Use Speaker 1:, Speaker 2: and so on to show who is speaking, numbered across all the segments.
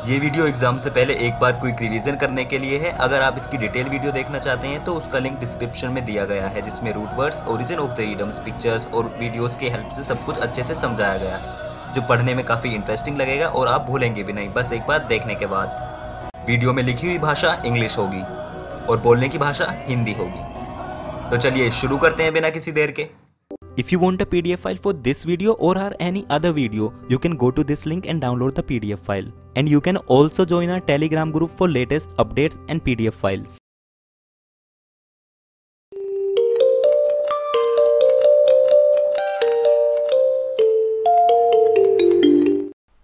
Speaker 1: ये video exam से पहले एक बार क्विक रिवीजन करने के लिए है। अगर आप इसकी डिटेल वीडियो देखना चाहते हैं तो उसका लिंक डिस्क्रिप्शन में दिया गया है, जिसमें root words, origin of the idioms, pictures और वीडियोस की हेल्प से सब कुछ अच्छे से समझाया गया, जो पढ़ने में काफ़ी इंटरेस्टिंग लगेगा और आप भूलेंगे भी नहीं बस एक बार देखने के बाद। वीडियो में लिखी हुई भाषा इंग्लिश होगी और बोलने की भाषा हिंदी होगी। तो चलिए शुरू करते हैं बिना किसी देर के।
Speaker 2: If you want a PDF file for this video or any other video, you can go to this link and download the PDF file. And you can also join our Telegram group for latest updates and PDF files.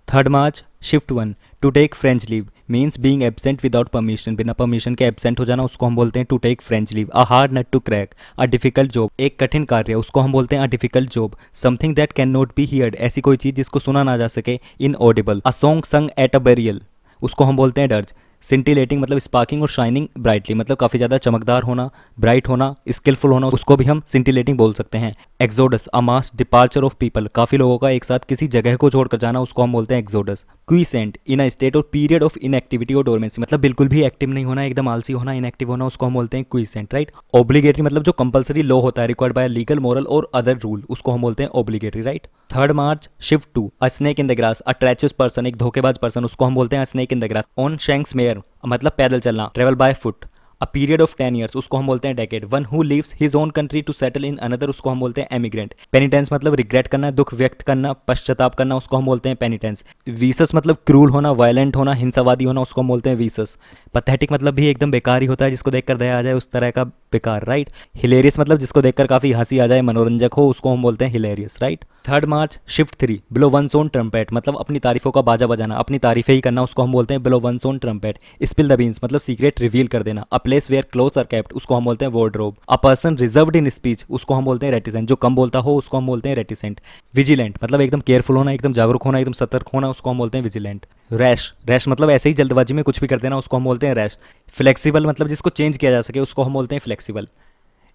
Speaker 2: Third March, Shift 1. To take French leave means being absent without permission. बिना permission के absent हो जाना उसको हम बोलते हैं to take French leave. A hard nut to crack. A difficult job. एक कठिन कार्य उसको हम बोलते हैं a difficult job. Something that cannot be heard. ऐसी कोई चीज़ जिसको सुना ना जा सके. Inaudible. A song sung at a burial. उसको हम बोलते हैं डर्ज। सिंटिलेटिंग मतलब स्पार्किंग और शाइनिंग ब्राइटली मतलब काफ़ी ज़्यादा चमकदार होना, ब्राइट होना, स्किलफुल होना, उसको भी हम सिंटिलेटिंग बोल सकते हैं। Exodus, a mass departure of people, काफ़ी लोगों का एक साथ किसी जगह को छोड़कर जाना, उसको हम बोलते हैं exodus. Quiescent, in a state और पीरियड ऑफ इनएक्टिविटी और डोरमेंसी मतलब बिल्कुल भी एक्टिव नहीं होना, एकदम आलसी होना, इनएक्टिव होना, उसको हम बोलते हैं क्विसेंट, राइट। ऑब्लिगेटरी मतलब जो कंपलसरी लॉ होता है, रिक्वायर्ड बाय लीगल, मोरल और अदर रूल, उसको हम बोलते हैं obligatory, right. Third March, shift 2. A snake in the grass, a treacherous person, एक धोखेबाज पर्सन, उसको हम बोलते हैं snake in the grass. On shanks mare मतलब पैदल चलना, travel by foot. A period of 10 years उसको हम बोलते हैं decade. One who leaves his own country to settle in another उसको हम बोलते हैं एमिग्रेंट। पेनिटेंस मतलब रिग्रेट करना, दुख व्यक्त करना, पश्चाताप करना, उसको हम बोलते हैं पेनिटेंस। वीसस मतलब क्रूल होना, वायलेंट होना, हिंसावादी होना, उसको हम बोलते हैं वीसस। पथेटिक मतलब भी एकदम बेकार ही होता है, जिसको देखकर दया आ जाए उस तरह का बेकार, राइट। हिलेरियस मतलब जिसको देखकर काफी हंसी आ जाए, मनोरंजक हो, उसको हम बोलते हैं hilarious, right. Third March, shift 3. Below one's own trumpet मतलब अपनी तारीफों का बाजा बजाना, अपनी तारीफें ही करना, उसको हम बोलते हैं blow one's own trumpet. Spill the beans मतलब सीक्रेट रिवील कर देना। A place where clothes are kept उसको हम बोलते हैं wardrobe. A person reserved in speech उसको हम बोलते हैं रेटिसेंट, जो कम बोलता हो उसको हम बोलते हैं रेटिसेंट। विजिलेंट मतलब एकदम केयरफुल होना, एकदम जागरूक होना, एकदम सतर्क होना, उसको हम बोलते हैं विजिलेंट। रैश, रैश मतलब ऐसे ही जल्दबाजी में कुछ भी कर देना, उसको हम बोलते हैं रैश। फ्लेक्सिबल मतलब जिसको चेंज किया जा सके, उसको हम बोलते हैं फ्लेक्सिबल।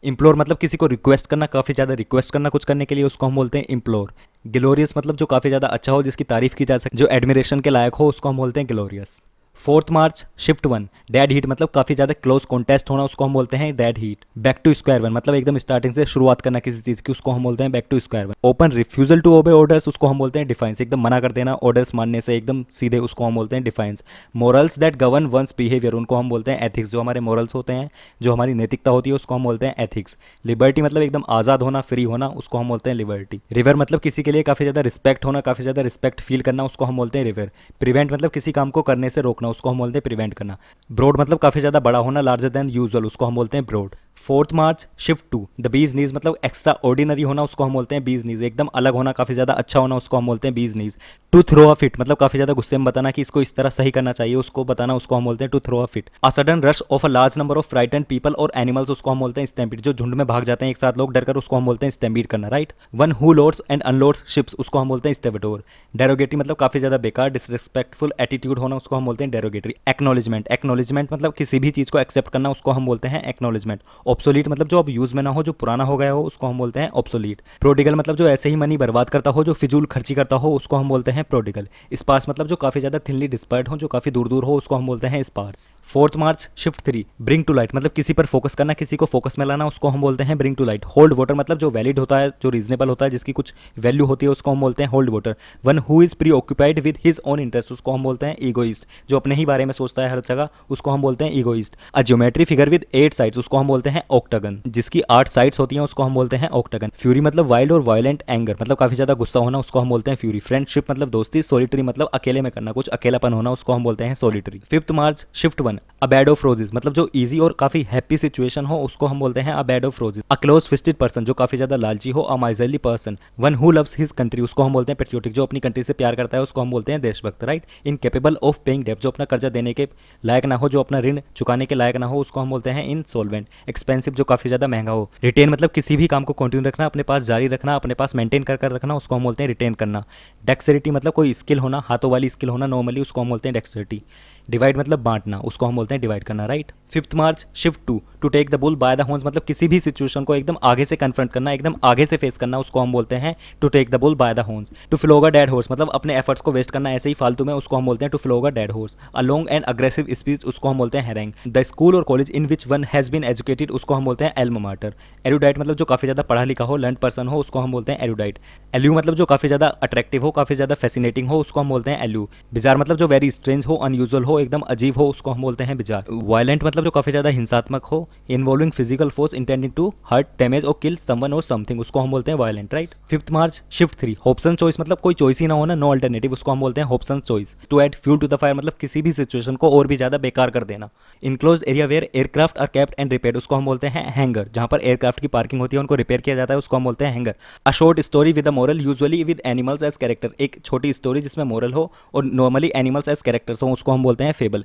Speaker 2: इम्प्लोर मतलब किसी को रिक्वेस्ट करना, काफ़ी ज़्यादा रिक्वेस्ट करना कुछ करने के लिए, उसको हम बोलते हैं इम्प्लोर। ग्लोरियस मतलब जो काफ़ी ज़्यादा अच्छा हो, जिसकी तारीफ की जा सके, जो एडमिरेशन के लायक हो, उसको हम बोलते हैं glorious. Fourth March, shift 1. Dead heat मतलब काफ़ी ज़्यादा क्लोज कॉन्टेस्ट होना, उसको हम बोलते हैं dead heat. Back to square one मतलब एकदम स्टार्टिंग से शुरुआत करना किसी चीज़ की, उसको हम बोलते हैं back to square one. Open refusal to obey orders उसको हम बोलते हैं डिफाइंस, एकदम मना कर देना ऑर्डर्स मानने से एकदम सीधे, उसको हम बोलते हैं defiance. Morals that govern one's behaviour उनको हम बोलते हैं एथिक्स, जो हमारे मोरल्स होते हैं, जो हमारी नैतिकता होती है, उसको हम बोलते हैं एथिक्स। लिबर्टी मतलब एकदम आज़ाद होना, फ्री होना, उसको हम बोलते हैं लिबर्टी। रिवर मतलब किसी के लिए काफ़ी ज़्यादा रिस्पेक्ट होना, काफ़ी ज़्यादा रिस्पेक्ट फील करना, उसको हम बोलते हैं रिवर। प्रिवेंट मतलब किसी काम को करने से रोकना, उसको हम बोलते हैं प्रिवेंट करना। ब्रॉड मतलब काफी ज्यादा बड़ा होना, लार्जर देन यूजुअल, उसको हम बोलते हैं broad. Fourth March, shift 2. The bee's knees मतलब एक्स्ट्रा ऑर्डिनरी होना, उसको हम बोलते हैं बीज नीज, एकदम अलग होना, काफी ज्यादा अच्छा होना, उसको हम बोलते हैं बीज नीज। टू थ्रो अ फिट मतलब काफी ज्यादा गुस्से में बताना कि इसको इस तरह सही करना चाहिए, उसको बताना, उसको हम बोलते हैं to throw a fit. A sudden rush of a large number of frightened people और एनिमल्स उसको हम बोलते हैं स्टैम्पीड, जो झुंड में भाग जाते हैं एक साथ लोग डरकर, उसको हम बोलते हैं स्टैम्पीड करना, right. One who loads and unloads ships उसको हम बोलते हैं स्टेबडोर। डेरोगेटरी मतलब काफी ज्यादा बेकार, डिसरिस्पेक्टफुल एटीट्यूड होना, उसको हम बोलते हैं डेरोगेटरी। एक्नॉलेजमेंट, एक्नॉलेजमेंट मतलब किसी भी चीज को एक्सेप्ट करना, उसको हम बोलते हैं एक्नॉलेजमेंट। ऑब्सोलीट मतलब जो अब यूज में ना हो, जो पुराना हो गया हो, उसको हम बोलते हैं ऑब्सोलीट। प्रोडिगल मतलब जो ऐसे ही मनी बर्बाद करता हो, जो फिजूल खर्ची करता हो, उसको हम बोलते हैं प्रोडिगल। स्पार्स मतलब जो काफी ज्यादा थिनली डिस्पर्ड हो, जो काफी दूर दूर हो, उसको हम बोलते हैं sparse. Fourth March, shift 3. Bring to light मतलब किसी पर फोकस करना, किसी को फोकस में लाना, उसको हम बोलते हैं bring to light. Hold water मतलब जो वैलिड होता है, जो रीजनेबल होता है, जिसकी कुछ वैल्यू होती है, उसको हम बोलते हैं hold water. One who is pre occupied with his own interest उसको हम बोलते हैं ईगोइस्ट, जो अपने ही बारे में सोचता है हर जगह, उसको हम बोलते हैं egoist. A geometry figure with 8 sides उसको हम बोलते हैं ऑक्टागन, जिसकी 8 साइड्स होती हैं, उसको हम बोलते हैं ऑक्टागन। फ्यूरी मतलब वाइल्ड और वायलेंट एंगर मतलब काफी ज्यादा गुस्सा होना, उसको हम बोलते हैं फ्यूरी। फ्रेंडशिप मतलब दोस्ती। सोलिटरी मतलब अकेले में करना, कुछ अकेलापन होना, उसको हम बोलते हैं solitary. Fifth March, shift 1. A bed of roses मतलब जो इजी और काफी हैप्पी सिचुएशन हो, उसको हम बोलते हैं a bed of roses. A close fisted person जो काफी ज्यादा लालची हो। A miserly person. One who loves his country उसको हम बोलते हैं पेट्रियोटिक, जो अपनी कंट्री से प्यार करता है, उसको हम बोलते हैं देशभक्त, right. Incapable of paying debt जो अपना कर्जा देने के लायक ना हो, जो अपना ऋण चुकाने के लायक ना हो, उसको हम बोलते हैं इनसॉल्वेंट। एक्सपेंसिव जो काफी ज्यादा महंगा हो। रिटेन मतलब किसी भी काम को कंटिन्यू रखना, अपने पास जारी रखना, अपने पास मेंटेन कर रखना, उसको हम बोलते हैं रिटेन करना। डेक्सेरिटी मतलब कोई स्किल होना, हाथों वाली स्किल होना नॉर्मली, उसको हम बोलते हैं डेक्सेरिटी। डिवाइड मतलब बांटना, उसको हम बोलते हैं डिवाइड करना, right. 5th March shift 2 to take the bull by the horns मतलब किसी भी सिचुएशन को एकदम आगे से कन्फ्रंट करना, एकदम आगे से फेस करना, उसको हम बोलते हैं to take the bull by the horns. To flog a dead horse मतलब अपने एफर्ट्स को वेस्ट करना ऐसे ही फालतू में, उसको हम बोलते हैं to flog a dead horse. A long and aggressive speech, उसको हम बोलते हैं हैरेंग। द स्कूल और college in which one has been educated, उसको हम बोलते हैं एल्मा माटर। एरुडाइट मतलब जो काफी ज्यादा पढ़ा लिखा हो, लर्न पर्सन हो, उसको हम बोलते हैं एरुडाइट। एल्यू मतलब जो काफी ज्यादा अट्रैक्टिव हो, काफी ज्यादा फैसिनेटिंग हो, उसको हम बोलते हैं एल्यू। बिजार मतलब जो वेरी स्ट्रेंज हो, अनयूजुअल हो, एकदम अजीब हो, उसको हम बोलते हैं बिजार। वायलेंट मतलब जो काफी ज्यादा हिंसात्मक हो, involving physical force intending to hurt, damage और किल समवन और समथिंग, उसको हम बोलते हैं violent, right. 5th March shift 3 Hobson's choice मतलब कोई चॉइस ही ना हो ना, नो अल्टरनेटिव, उसको हम बोलते हैं Hobson's choice. To add fuel to the fire मतलब किसी भी सिचुएशन को और भी ज्यादा बेकार कर देना। Enclosed area where aircraft are kept and repaired, उसको हम बोलते हैं हैंगर। जहां पर एयरक्राफ्ट की पार्किंग होती है उनको रिपेयर किया जाता है, उसको हम बोलते हैं hangar. A short story with a moral usually with animals as character, एक छोटी स्टोरी जिसमें मोरल हो और नॉर्मली एनिमल्स एज कैरेक्टर्स हो, उसको हम बोलते हैं फेबल।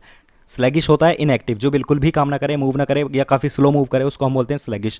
Speaker 2: स्लैगिश होता है इनएक्टिव, जो बिल्कुल भी काम ना करे, मूव ना करे या काफी स्लो मूव करे, उसको हम बोलते हैं स्लैगिश।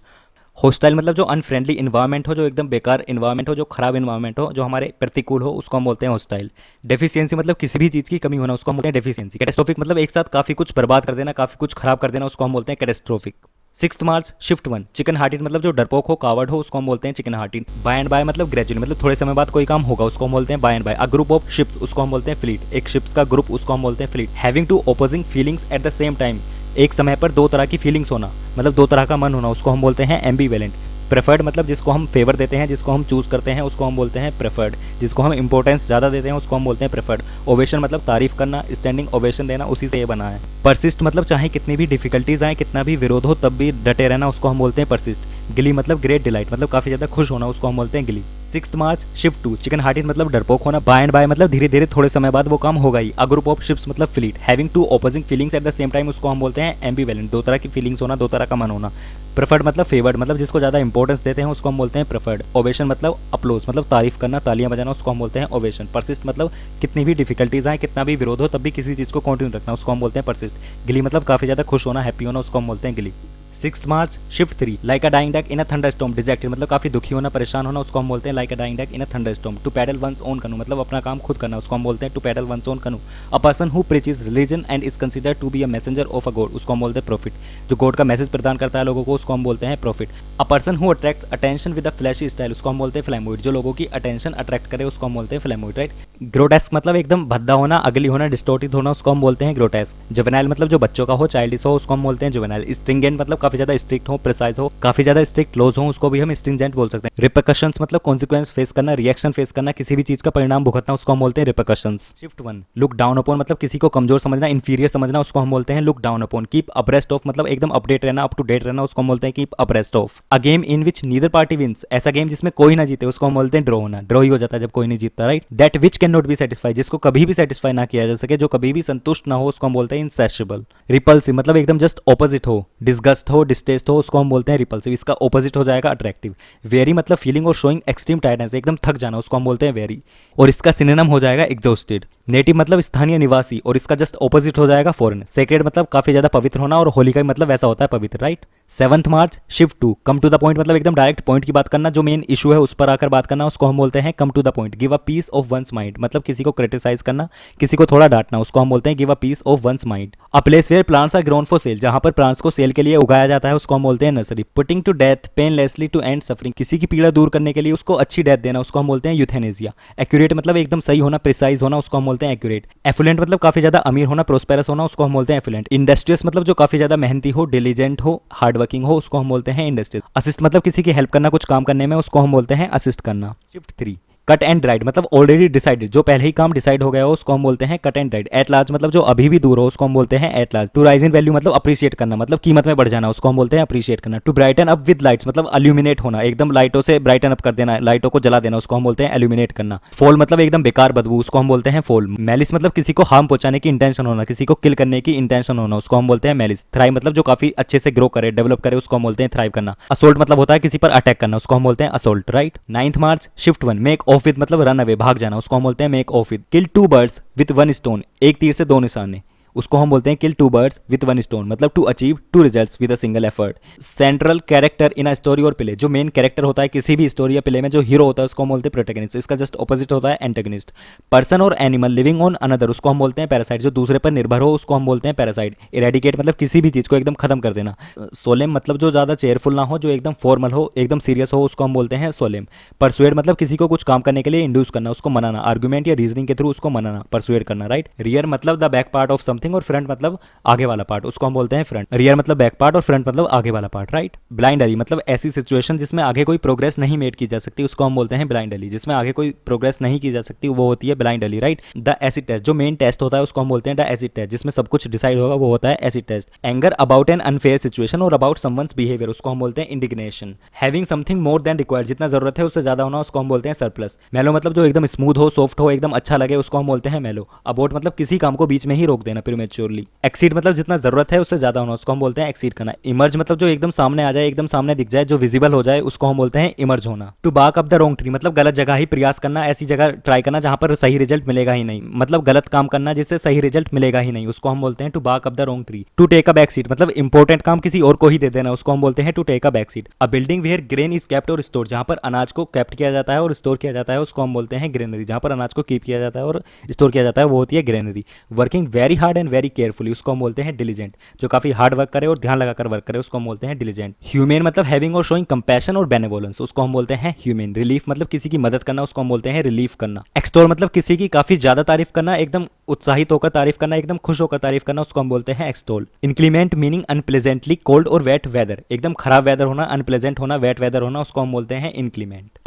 Speaker 2: हॉस्टाइल मतलब जो अनफ्रेंडली इन्वायरमेंट हो, जो एकदम बेकार इन्वायरमेंट हो, जो खराब इन्वायरमेंट हो, जो हमारे प्रतिकूल हो, उसको हम बोलते हैं हॉस्टाइल। डेफिशिएंसी मतलब किसी भी चीज की कमी होना, उसको हम बोलते हैं डेफिशिएंसी। कैटास्ट्रोफिक मतलब एक साथ काफी कुछ बर्बाद कर देना, काफी कुछ खराब कर देना, उसको हम बोलते हैं catastrophic. 6th March shift 1 chicken hearted मतलब जो डरपोक हो, कावर्ड हो, उसको हम बोलते हैं chicken hearted. By and by मतलब ग्रेजुअली मतलब थोड़े समय बाद कोई काम होगा, उसको हम बोलते हैं by and by. A group of ships, उसको हम बोलते हैं फ्लीट। एक शिप्स का ग्रुप, उसको हम बोलते हैं fleet. Having two opposing feelings at the same time, एक समय पर दो तरह की फीलिंग्स होना, मतलब दो तरह का मन होना, उसको हम बोलते हैं एम्बीवेलेंट। प्रेफर्ड मतलब जिसको हम फेवर देते हैं, जिसको हम चूज करते हैं, उसको हम बोलते हैं प्रेफर्ड। जिसको हम इंपॉर्टेंस ज्यादा देते हैं, उसको हम बोलते हैं प्रेफर्ड। ओवेशन मतलब तारीफ करना, स्टैंडिंग ओवेशन देना, उसी से ये बना है। परसिस्ट मतलब चाहे कितनी भी डिफिकल्टीज आए, कितना भी विरोध हो, तब भी डटे रहना, उसको हम बोलते हैं परसिस्ट। गिली मतलब ग्रेट डिलाइट मतलब काफी ज्यादा खुश होना, उसको हम बोलते हैं गिली। 6th March shift 2 chicken hearted मतलब डरपोक होना। बाय एंड बाय मतलब धीरे धीरे थोड़े समय बाद वो काम होगा ही। अ ग्रुप ऑफ शिप्स मतलब fleet. Having two opposing feelings at the same time, उसको हम बोलते हैं एम्बीवेलेंट, दो तरह की फीलिंग्स होना, दो तरह का मन होना। प्रेफर्ड मतलब फेवर्ड मतलब जिसको ज्यादा इंपॉर्टेंस देते हैं, उसको हम बोलते हैं प्रेफर्ड। ओवेशन मतलब अप्लोज मतलब तारीफ करना, तालियां बजाना, उसको हम बोलते हैं ओवेशन। परसिस्ट मतलब कितनी भी डिफिकल्टीज आए, कितना भी विरोध हो, तब भी किसी चीज को कंटिन्यू रखना, उसको हम बोलते हैं परसिस्ट। गिली मतलब काफी ज्यादा खुश होना, हैप्पी होना, उसको हम बोलते हैं गिली। 6th March shift 3 like a dying duck in a thunderstorm dejected मतलब काफी दुखी होना, परेशान होना, उसको हम बोलते हैं like a dying duck in a thunderstorm. To paddle one's own canoe मतलब अपना काम खुद करना, उसको हम बोलते हैं to paddle one's own canoe. A person who preaches religion and is considered to be a messenger of a god, उसको हम बोलते हैं प्रॉफिट। जो गॉड का मैसेज प्रदान करता है लोगों को, उसको हम बोलते हैं prophet. A person who attracts attention with a flashy style, उसको हम बोलते हैं फ्लैमोइड। जो लोगों की अटेंशन अट्रैक्ट करे, उसको हम बोलते हैं फ्लैमोइड, राइट। ग्रोटेस्क मतलब एकदम भद्दा होना, अगली होना, डिस्टोर्टेड होना, उसको हम बोलते हैं ग्रोटेस्क। जुवेनाइल मतलब जो बच्चों का हो, चाइल्डिश हो, उसको हम बोलते हैं जुवेनाइल। स्ट्रिंजेंट मतलब काफी ज्यादा स्ट्रिक्ट हो, प्रिसाइज हो, काफी ज्यादा स्ट्रिक्ट लॉज हो, उसको भी हम स्ट्रिंजेंट बोल सकते हैं। रिपरकशंस मतलब कॉन्सिक्वेंस फेस करना, रिएक्शन फेस करना, किसी भी चीज का परिणाम भुगतना, उसको हम बोलते हैं repercussions. Shift 1 look down upon मतलब किसी को कमजोर समझना, इंफीरियर समझना, उसको हम बोलते हैं look down upon. Keep abreast of मतलब एकदम अपडेट रहना, अप टू डेट रहना, उसको हम बोलते हैं keep abreast of. A game in which neither party wins, ऐसा गेम जिसमें कोई ना जीते, उसको हम बोलते हैं ड्रॉ होना। ड्रॉ ही हो जाता है जब कोई नहीं जीतता, right. That which can not be satisfied, जिसको कभी भी सेटिस्फाई ना किया जा सके, जो कभी भी संतुष्ट ना हो, उसको हम बोलते हैं इनसेसिबल। रिपल्सिव मतलब एकदम जस्ट ऑपोजिट हो, डिस्गस्ट हो, डिस्टेस्ट हो, उसको हम बोलते हैं रिपल्सिव। इसका ऑपोजिट हो जाएगा अट्रैक्टिव। वेरी मतलब फीलिंग और शोइंग एक्सट्रीम टायर्डनेस, एकदम थक जाना, उसको हम बोलते हैं वेरी, और इसका सिनोनिम हो जाएगा एग्जॉस्टेड। नेटिव मतलब स्थानीय निवासी, और इसका जस्ट ऑपोजिट हो जाएगा फॉरेन। सेक्रेड मतलब काफी ज्यादा पवित्र होना, और होली का मतलब वैसा होता है पवित्र, right. 7th March shift 2 come to the point मतलब एकदम डायरेक्ट पॉइंट की बात करना, जो मेन इशू है उस पर आकर बात करना, उसको हम बोलते हैं come to the point. Give a piece of one's mind मतलब किसी को क्रिटिसाइज करना, किसी को थोड़ा डांटना, उसको हम बोलते हैं give a piece of one's mind. A place where plants are grown for sale, जहां पर प्लांट्स को सेल के लिए उगाया जाता है, उसको हम बोलते हैं nursery. Putting to death painlessly to end suffering, किसी की पीड़ा दूर करने के लिए उसको अच्छी डेथ देना, उसको हम बोलते हैं यूथेनेसिया। एक्यूरेट मतलब एकदम सही होना, प्रिसाइज होना, उसको हम बोलते हैं एक्यूरेट। एफुलेंट मतलब काफी ज्यादा अमीर होना, प्रोस्पेरस होना, उसको हम बोलते हैं एफुलेंट। इंडस्ट्रियस मतलब जो काफी ज्यादा मेहनती हो, डिलीजेंट हो, हार्ड वर्किंग हो, उसको हम बोलते हैं इंडस्ट्रियस। असिस्ट मतलब किसी की हेल्प करना, कुछ काम करने में, उसको हम बोलते हैं असिस्ट करना। शिफ्ट 3 कट एंड ड्राइड मतलब ऑलरेडी डिसाइडेड, जो पहले ही काम डिसाइड हो गया हो, उसको हम बोलते हैं cut and dried. Eight large मतलब जो अभी भी दूर हो, उसको हम बोलते हैं at large. To rise in value मतलब अप्रिशिएट करना, मतलब कीमत में बढ़ जाना, उसको हम बोलते हैं अप्रिशिएट करना। To brighten up with lights मतलब अल्यूमिनेट होना, एकदम लाइटों से ब्राइटन अप कर देना, लाइटों को जला देना, उसको हम बोलते हैं एल्यूमिनेट करना। फॉल मतलब एकदम बेकार बदबू, उसको हम बोलते हैं फॉल। मैलिस मतलब किसी को हार्म पहुंचाने की इंटेंशन होना, किसी को किल करने की इंटेंशन होना, उसको हम बोलते हैं मैलिस। थ्राइव मतलब जो काफी अच्छे से ग्रो करे, डेवलप करे, उसको हम बोलते हैं थ्राइव करना। असोल्ट मतलब होता है किसी पर अटैक करना, उसको हम बोलते हैं assault, right. 9th March shift 1 make off with मतलब रन अवे, भाग जाना, उसको हम बोलते हैं make off with. Kill 2 birds with 1 stone, एक तीर से 2 निशाने, उसको हम बोलते हैं kill two birds with one stone, मतलब to achieve two results with a single effort. Central character in a story or play, जो मेन कैरेक्टर होता है किसी भी स्टोरी या प्ले में, जो हीरो होता है उसको हम बोलते हैं प्रोटैगनिस्ट। इसका जस्ट ऑपोजिट होता है एंटेगनिस्ट। पर्सन और एनिमल लिविंग ऑन अनदर, उसको हम बोलते हैं पैरासाइट। जो दूसरे पर निर्भर हो उसको हम बोलते हैं पैरासाइट। इरेडिकेट मतलब किसी भी चीज को एकदम खत्म कर देना। सोलेम मतलब जो ज्यादा चेयरफुल ना हो, जो एकदम फॉर्मल हो, एकदम सीरियस हो, उसको हम बोलते हैं सोलेम। परसुएड मतलब किसी को कुछ काम करने के लिए इंड्यूस करना, उसको मनाना, आर्गुमेंट या रीजनिंग के थ्रू उसको मनाना, परसुएड करना, राइट। रियर मतलब the back part of something, और फ्रंट मतलब आगे वाला पार्ट, उसको हम बोलते हैं फ्रंट। रियर मतलब बैक पार्ट और फ्रंट मतलब आगे वाला पार्ट, राइट। ब्लाइंड अली मतलब ऐसी सिचुएशन जिसमें आगे कोई प्रोग्रेस नहीं मेड की जा सकती, उसको हम बोलते हैं ब्लाइंड अली। जिसमें आगे कोई प्रोग्रेस नहीं की जा सकती वो होती है blind alley, right. The acid test, जो मेन टेस्ट होता है उसको हम बोलते हैं द एसिड टेस्ट, जिसमें सब कुछ डिसाइड होगा वो होता है acid test. Anger about an unfair situation और अबाउट समवन्स बिहेवियर, उसको हम बोलते हैं indignation. Having something more than required, जितना जरूरत है उससे ज्यादा होना, उसको हम बोलते हैं सरप्लस। मेलो मतलब जो एकदम स्मूथ हो, सॉफ्ट हो, एकदम अच्छा लगे, उसको हम बोलते हैं मेलो। अबोट मतलब किसी काम को बीच में ही रोक देना, प्रीमेच्योरली। एक्सीड मतलब जितना जरूरत है उससे ज्यादा होना, उसको हम बोलते हैं एक्सीड करना। इमर्ज मतलब जो एकदम सामने आ जाए, एकदम सामने दिख जाए, जो विजिबल हो जाए, उसको हम बोलते हैं इमर्ज होना। To bark up the wrong tree मतलब गलत जगह ही प्रयास करना, ऐसी जगह ट्राई करना जहां पर सही रिजल्ट मिलेगा ही नहीं, मतलब गलत काम करना जिससे सही रिजल्ट मिलेगा ही नहीं, उसको हम बोलते हैं to bark up the wrong tree. To take a back seat मतलब इंपॉर्टेंट काम किसी और को ही दे देना, उसको हम बोलते हैं to take a back seat. A building where grain is kept और स्टोर, जहां पर अनाज को केप्ट किया जाता है और स्टोर किया जाता है, उसको हम बोलते हैं ग्रेनरी। जहां पर अनाज को कीप किया जाता है और स्टोर किया जाता है वो होती है granary. Working very hard and very carefully, उसको हम बोलते हैं डिलीजेंट। जो काफी हार्ड वर्क करे और ध्यान लगाकर वर्क करे, उसको हम बोलते हैं डिलीजेंट। ह्यूमेन मतलब हैविंग और शोइंग कंपैशन और बेनेवोलेंस, उसको हम बोलते हैं ह्यूमेन। रिलीफ मतलब किसी की मदद करना, उसको हम बोलते हैं रिलीफ करना। एक्सटोल मतलब किसी की काफी ज्यादा तारीफ करना, एकदम उत्साहित होकर तारीफ करना, एकदम खुश होकर तारीफ करना, उसको हम बोलते हैं एक्सटोल। इनक्लीमेंट मीनिंग अनप्लेजेंटली कोल्ड और वेट वेदर, एकदम खराब वेदर होना, अनप्लेजेंट होना, वेट वेदर होना, उसको हम बोलते हैं इनक्लीमेंट।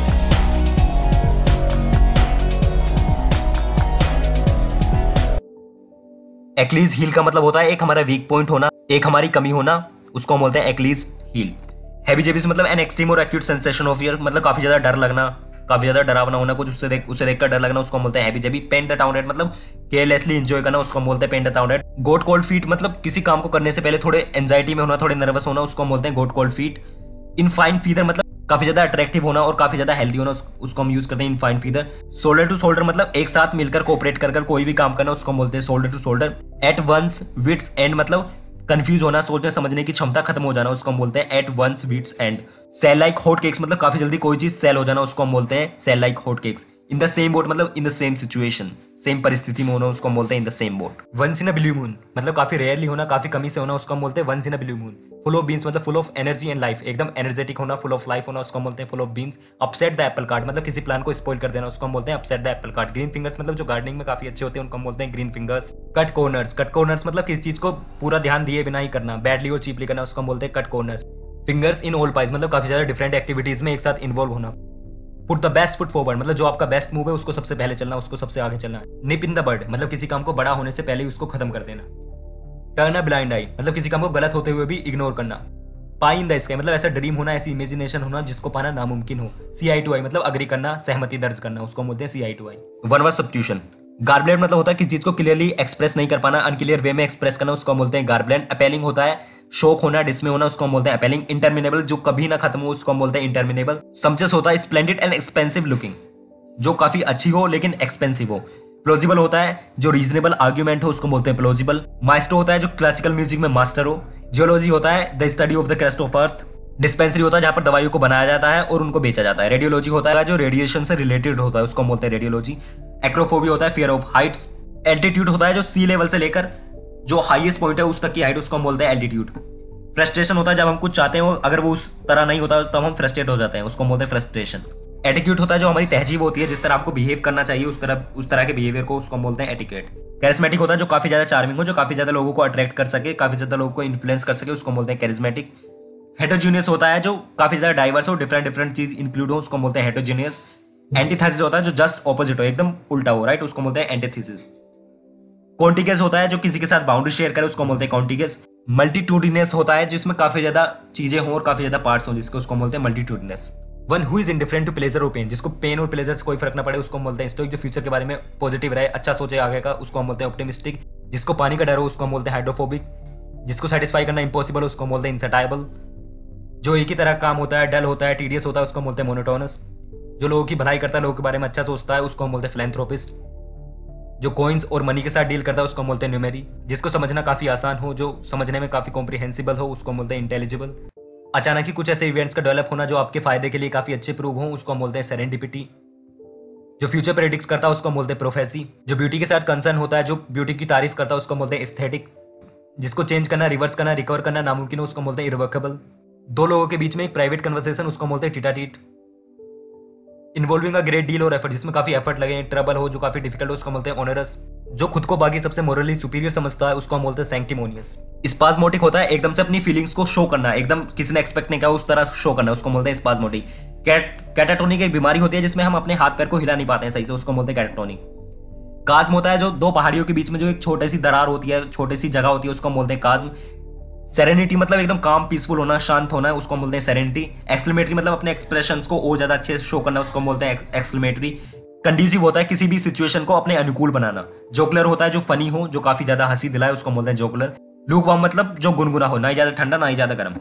Speaker 1: एक्लीज हील का मतलब होता है एक हमारा वीक पॉइंट होना, एक हमारी कमी होना, उसको हम बोलते हैं एक्लीज हील। हैवी जेबिस मतलब एन एक्सट्रीम और एक्यूट सेंसेशन ऑफ फियर, मतलब काफी ज्यादा डर लगना, काफी ज्यादा डरावना होना, कुछ उसे देखकर डर लगना, उसको हम बोलते हैं हैवी जेबी। पेंट द टाउन रेड मतलब केयरलेसली एंजॉय करना, उसको हम बोलते हैं paint the town red. Got cold feet मतलब किसी काम को करने से पहले थोड़े एंजाइटी में होना, थोड़े नर्वस होना, उसको हम बोलते हैं got cold feet. In fine feather मतलब काफी ज्यादा अट्रैक्टिव होना और काफी ज्यादा हेल्दी होना, उसको हम यूज करते हैं in fine feather. Shoulder to shoulder मतलब एक साथ मिलकर कोऑपरेट कर कोई भी काम करना, उसको हम बोलते हैं shoulder to shoulder. At one's wits end मतलब कंफ्यूज होना, सोचने समझने की क्षमता खत्म हो जाना, उसको हम बोलते हैं at one's wits end. Sell like hot cakes मतलब काफी जल्दी कोई चीज सेल हो जाना, उसको हम बोलते हैं sell like hot cakes. In the same boat मतलब in the same situation, same परिस्थिति में होना, उसको हम बोलते हैं in the same boat. Once in a blue moon मतलब काफी रेयरली होना, काफी कमी से होना, उसको हम बोलते हैं once in a blue moon. Full of beans मतलब full of energy and life, एकदम एनर्जेटिक होना, फुल ऑफ लाइफ होना, उसको हम बोलते हैं full of beans. Upset the apple cart मतलब किसी प्लान को स्पॉइल कर देना, उसको हम बोलते हैं upset the apple cart. Green fingers मतलब जो गार्डनिंग में काफी अच्छे होते हैं, उनको हम बोलते हैं ग्रीन फिंगर्स। कट कॉर्नर्स मतलब किसी चीज को पूरा ध्यान दिए बिना ही करना, बैडली और चीपली करना, उसको हम बोलते हैं cut corners. Fingers in all pies मतलब काफी ज्यादा डिफरेंट एक्टिविटीज में एक साथ इन्वॉल्व होना। Put the best foot forward मतलब जो आपका बेस्ट मूव है उसको सबसे पहले चलना, उसको सबसे आगे चलना। निप इन द बर्ड मतलब किसी काम को बड़ा होने से पहले ही उसको खत्म कर देना। टर्न अ ब्लाइंड आई मतलब किसी काम को गलत होते हुए भी इग्नोर करना। पाई इन द स्काई मतलब ऐसा ड्रीम होना, ऐसी इमेजिनेशन होना जिसको पाना नामुमकिन हो। CI2I मतलब अग्री करना, सहमति दर्ज करना, उसको बोलते हैं CI2I। One word substitution. गार्बलेंड मतलब होता है किसी चीज को क्लियरली एक्सप्रेस नहीं कर पाना, अनक्लियर वे में एक्सप्रेस करना, उसको हम बोलते हैं गार्बलेंड। अपेलिंग होता है शौक होना, डिस्मे होना, उसको हम बोलते हैं अपेलिंग। इंटरमिनेबल जो कभी ना खत्म हो, उसको हम बोलते हैं इंटरमिनेबल। समचस होता है स्प्लेंडेड एंड एक्सपेंसिव लुकिंग, जो काफी अच्छी हो लेकिन एक्सपेंसिव हो। प्लॉजिबल होता है जो रीजनेबल आर्ग्यूमेंट हो, उसको बोलते हैं प्लॉजिबल। माइस्ट्रो होता है जो क्लासिकल म्यूजिक में मास्टर हो। जियोलॉजी होता है the study of the crust of earth. Dispensary होता है जहां पर दवाइयों को बनाया जाता है और उनको बेचा जाता है। रेडियोलॉजी होता है जो रेडिएशन से रिलेटेड होता है, उसको हम बोलते हैं रेडियोलॉजी। एक्रोफोबिया होता है फियर ऑफ हाइट्स। एल्टीट्यूड होता है जो सी लेवल से लेकर जो हाईएस्ट पॉइंट है उस तक की हाइट, उसको हम बोलते हैं एल्टीट्यूड। फ्रस्ट्रेशन होता है जब हम कुछ चाहते हैं अगर वो उस तरह नहीं होता तब हम फ्रस्ट्रेट हो जाते हैं, उसको हम बोलते हैं फ्रस्ट्रेशन। एटिक्यूट होता है जो हमारी तहजीब होती है, जिस तरह आपको बिहेव करना चाहिए उस तरह के बिहेवियर को, उसको हम बोलते हैं एटिकेट। कैरिस्मेटिक होता है जो काफी ज्यादा चार्मिंग हो, जो काफी ज्यादा लोगों को अट्रैक्ट कर सके, काफी ज्यादा लोगों को इन्फ्लुएंस कर सके, उसको बोलते हैं कैरिस्मेटिक। हेटरोजीनियस होता है जो काफी ज्यादा डाइवर्स हो, डिफरेंट चीज इंक्लूड हो, उसको बोलते हैं हेटरोजीनियस। एंटीथेसिस होता है जो जस्ट ऑपोजिट हो, एकदम उल्टा हो, राइट, उसको बोलते हैं एंटीथेसिस। कॉन्टिगस होता है जो किसी के साथ बाउंड्री शेयर करे, उसको बोलते हैं कॉन्टिगस। मल्टीट्यूडिनस होता है जिसमें काफी ज्यादा चीजें हों और काफी ज्यादा पार्ट्स हों, जिसको उसको बोलते हैं multitudinous. One who is indifferent to pleasure और पेन, जिसको पेन और प्लेजर से कोई फर्क ना पड़े, उसको हम बोलते हैं स्टोइक। जो फ्यूचर के बारे में पॉजिटिव रहे, अच्छा सोचे आगे का, उसको हम बोलते हैं ऑप्टिमिस्टिक। जिसको पानी का डर हो उसको हम बोलते हैं हाइड्रोफोबिक। जिसको सेटिस्फाई करना इंपॉसिबल हो उसको हम बोलते हैं इनसेटाइबल। जो एक ही तरह काम होता है, डल होता है, टीडियस होता है, उसको हम बोलते हैं मोनोटोनस। जो लोगों की भलाई करता है, लोगों के बारे में अच्छा सोचता है, उसको हम बोलते हैं फिलैंथ्रोपिस्ट।
Speaker 2: जो कॉइन्स और मनी के साथ डील करता है उसको बोलते हैं न्यूमेरी। जिसको समझना काफ़ी आसान हो, जो समझने में काफ़ी कॉम्प्रिहेंसिबल हो, उसको बोलते हैं इंटेलिजिबल। अचानक ही कुछ ऐसे इवेंट्स का डेवलप होना जो आपके फायदे के लिए काफ़ी अच्छे प्रूव हों, उसको बोलते हैं सेरेंडिपिटी। जो फ्यूचर प्रेडिक्ट करता है उसको बोलते हैं प्रोफेसी। जो ब्यूटी के साथ कंसर्न होता है, जो ब्यूटी की तारीफ करता है, उसको बोलते हैं एस्थेटिक। जिसको चेंज करना, रिवर्स करना, रिकवर करना नामुमकिन हो, उसको बोलते हैं इरवोकेबल। दो लोगों के बीच में एक प्राइवेट कन्वर्सेशन, उसको बोलते हैं टीटाटीट। इन्वॉल्विंग अ ग्रेट डील और एफर्ट, जिसमें काफी एफर्ट लगे, ट्रबल हो, जो काफी डिफिकल्ट हो, उसको बोलते हैं ऑनरस। जो खुद को बाकी सबसे मोरली सुपीरियर समझता है उसको हम बोलते हैं सैंक्टिमोनियस। स्पाज्मोटिक होता है एकदम से अपनी फीलिंग्स को शो करना, एकदम किसी ने एक्सपेक्ट नहीं किया उस तरह शो करना, उसको बोलते हैं स्पाज्मोटिक। कैटाटोनिक एक बीमारी होती है जिसमें हम अपने हाथ पैर को हिला नहीं पाते हैं सही से, उसको बोलते हैं कैटाटोनिक। काज्म होता है जो दो पहाड़ियों के बीच में जो एक छोटी सी दरार होती है, छोटी सी जगह होती है, उसको बोलते हैं काज्म। सेरेनिटी मतलब एकदम काम पीसफुल होना, शांत होना है, उसको बोलते हैं सेरेनिटी। एक्सक्लेमेटरी मतलब अपने एक्सप्रेशंस को और ज्यादा अच्छे से शो करना, उसको बोलते हैं एक्सक्लेमेटरी। कंड्यूसिव होता है किसी भी सिचुएशन को अपने अनुकूल बनाना। जोकुलर होता है जो फनी हो, जो काफी ज्यादा हंसी दिलाए, उसको बोलते हैं जोकुलर। लूकवार्म मतलब जो गुनगुना हो, ना ही ज्यादा ठंडा ना ही ज्यादा गर्म।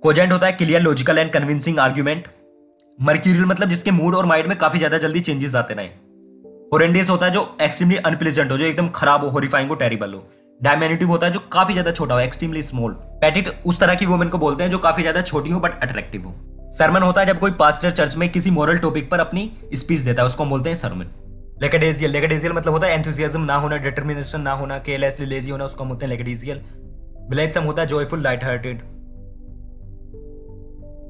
Speaker 2: कोजेंट होता है clear, logical and convincing argument. Mercurial मतलब जिसके मूड और माइंड में काफी ज्यादा जल्दी चेंजेस आते रहे। होरेंडियस होता है जो एक्सट्रीमली अनप्लेजेंट हो, जो एकदम खराब हो, हॉरिफाइंग हो, टेरिबल हो। डायमेन्यूटिव होता है जो काफी ज्यादा छोटा हो, एक्सट्रीमली स्मॉल। पैटिट उस तरह की वुमेन को बोलते हैं जो काफी ज्यादा छोटी हो बट अट्रैक्टिव हो। सरमन होता है जब कोई पास्टर चर्च में किसी मोरल टॉपिक पर अपनी स्पीच देता है, उसको बोलते हैं सरमन। लेकेडेजियल मतलब होता है एंथुसियाज्म ना होना, डिटर्मिनेशन ना होना, केयरलेसली लेजी होना, उसको बोलते हैं लेकेडेजियल। ब्लैकसम होता है जॉयफुल, लाइट हार्टेड।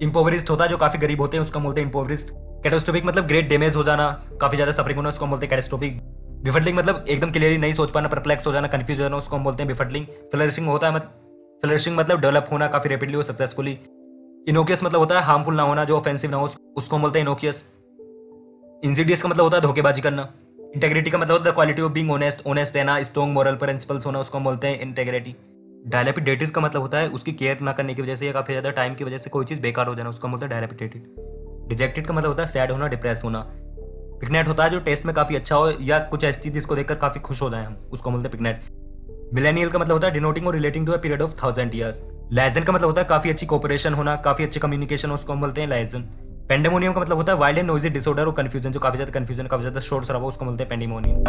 Speaker 2: इम्पोवरिस्ट होता है जो काफी गरीब होते हैं, उसको बोलते हैं इम्पोवरिस्ट। कैटास्ट्रोफिक मतलब ग्रेट डैमेज हो जाना, काफी ज्यादा सफरिंग होना, उसको बोलते हैं कैटास्ट्रोफिक। बिफटलिंग मतलब एकदम क्लियरली नहीं सोच पाना, परप्लेक्स हो जाना, कंफ्यूज हो जाना, उसको हम बोलते हैं बिफटलिंग। फ्लरिशिंग होता है फ्लरिशिंग मतलब डेवलप होना काफी रैपिडली हो, सक्सेसफुली। इनोकियस मतलब होता है हार्मफुल ना होना, जो ऑफेंसिव ना हो, उसको बोलते हैं इनोकियस। इंसिडियस का मतलब होता है धोखेबाजी करना। इंटेग्रिटी का मतलब होता है क्वालिटी ऑफ बीइंग ऑनेस्ट है ना, स्ट्रॉन्ग मोरल प्रिंसिपल्स होना, उसको बोलते हैं इंटेग्रिटी। डायलैपिडेटेड का मतलब होता है उसकी केयर ना करने की वजह से या काफी ज्यादा टाइम की वजह से कोई चीज बेकार हो जाना, उसको बोलते हैं डायलैपिडेटेड। डिजेक्टेड का मतलब होता है सैड होना, डिप्रेस होना। पिकनेट होता है जो टेस्ट में काफी अच्छा हो या कुछ ऐसी चीज जिसको देखकर काफी खुश हो जाए हम, उसको बोलते हैं पिकनेट। मिलेनियल का मतलब होता है डिनोटिंग और relating to a period of 1000 years. Liaison का मतलब होता है काफी अच्छी कोऑपरेशन होना, काफी अच्छी कम्युनिकेशन, उसको हम बोलते हैं लाइजन। पेंडेमोनियम का मतलब होता है वाइल्ड एंड नॉइजी डिसऑर्डर और कंफ्यूजन, जो काफी ज्यादा कंफ्यूजन, काफी ज्यादा शोर शराबा, उसको बोलते हैं पेंडेमोनियम।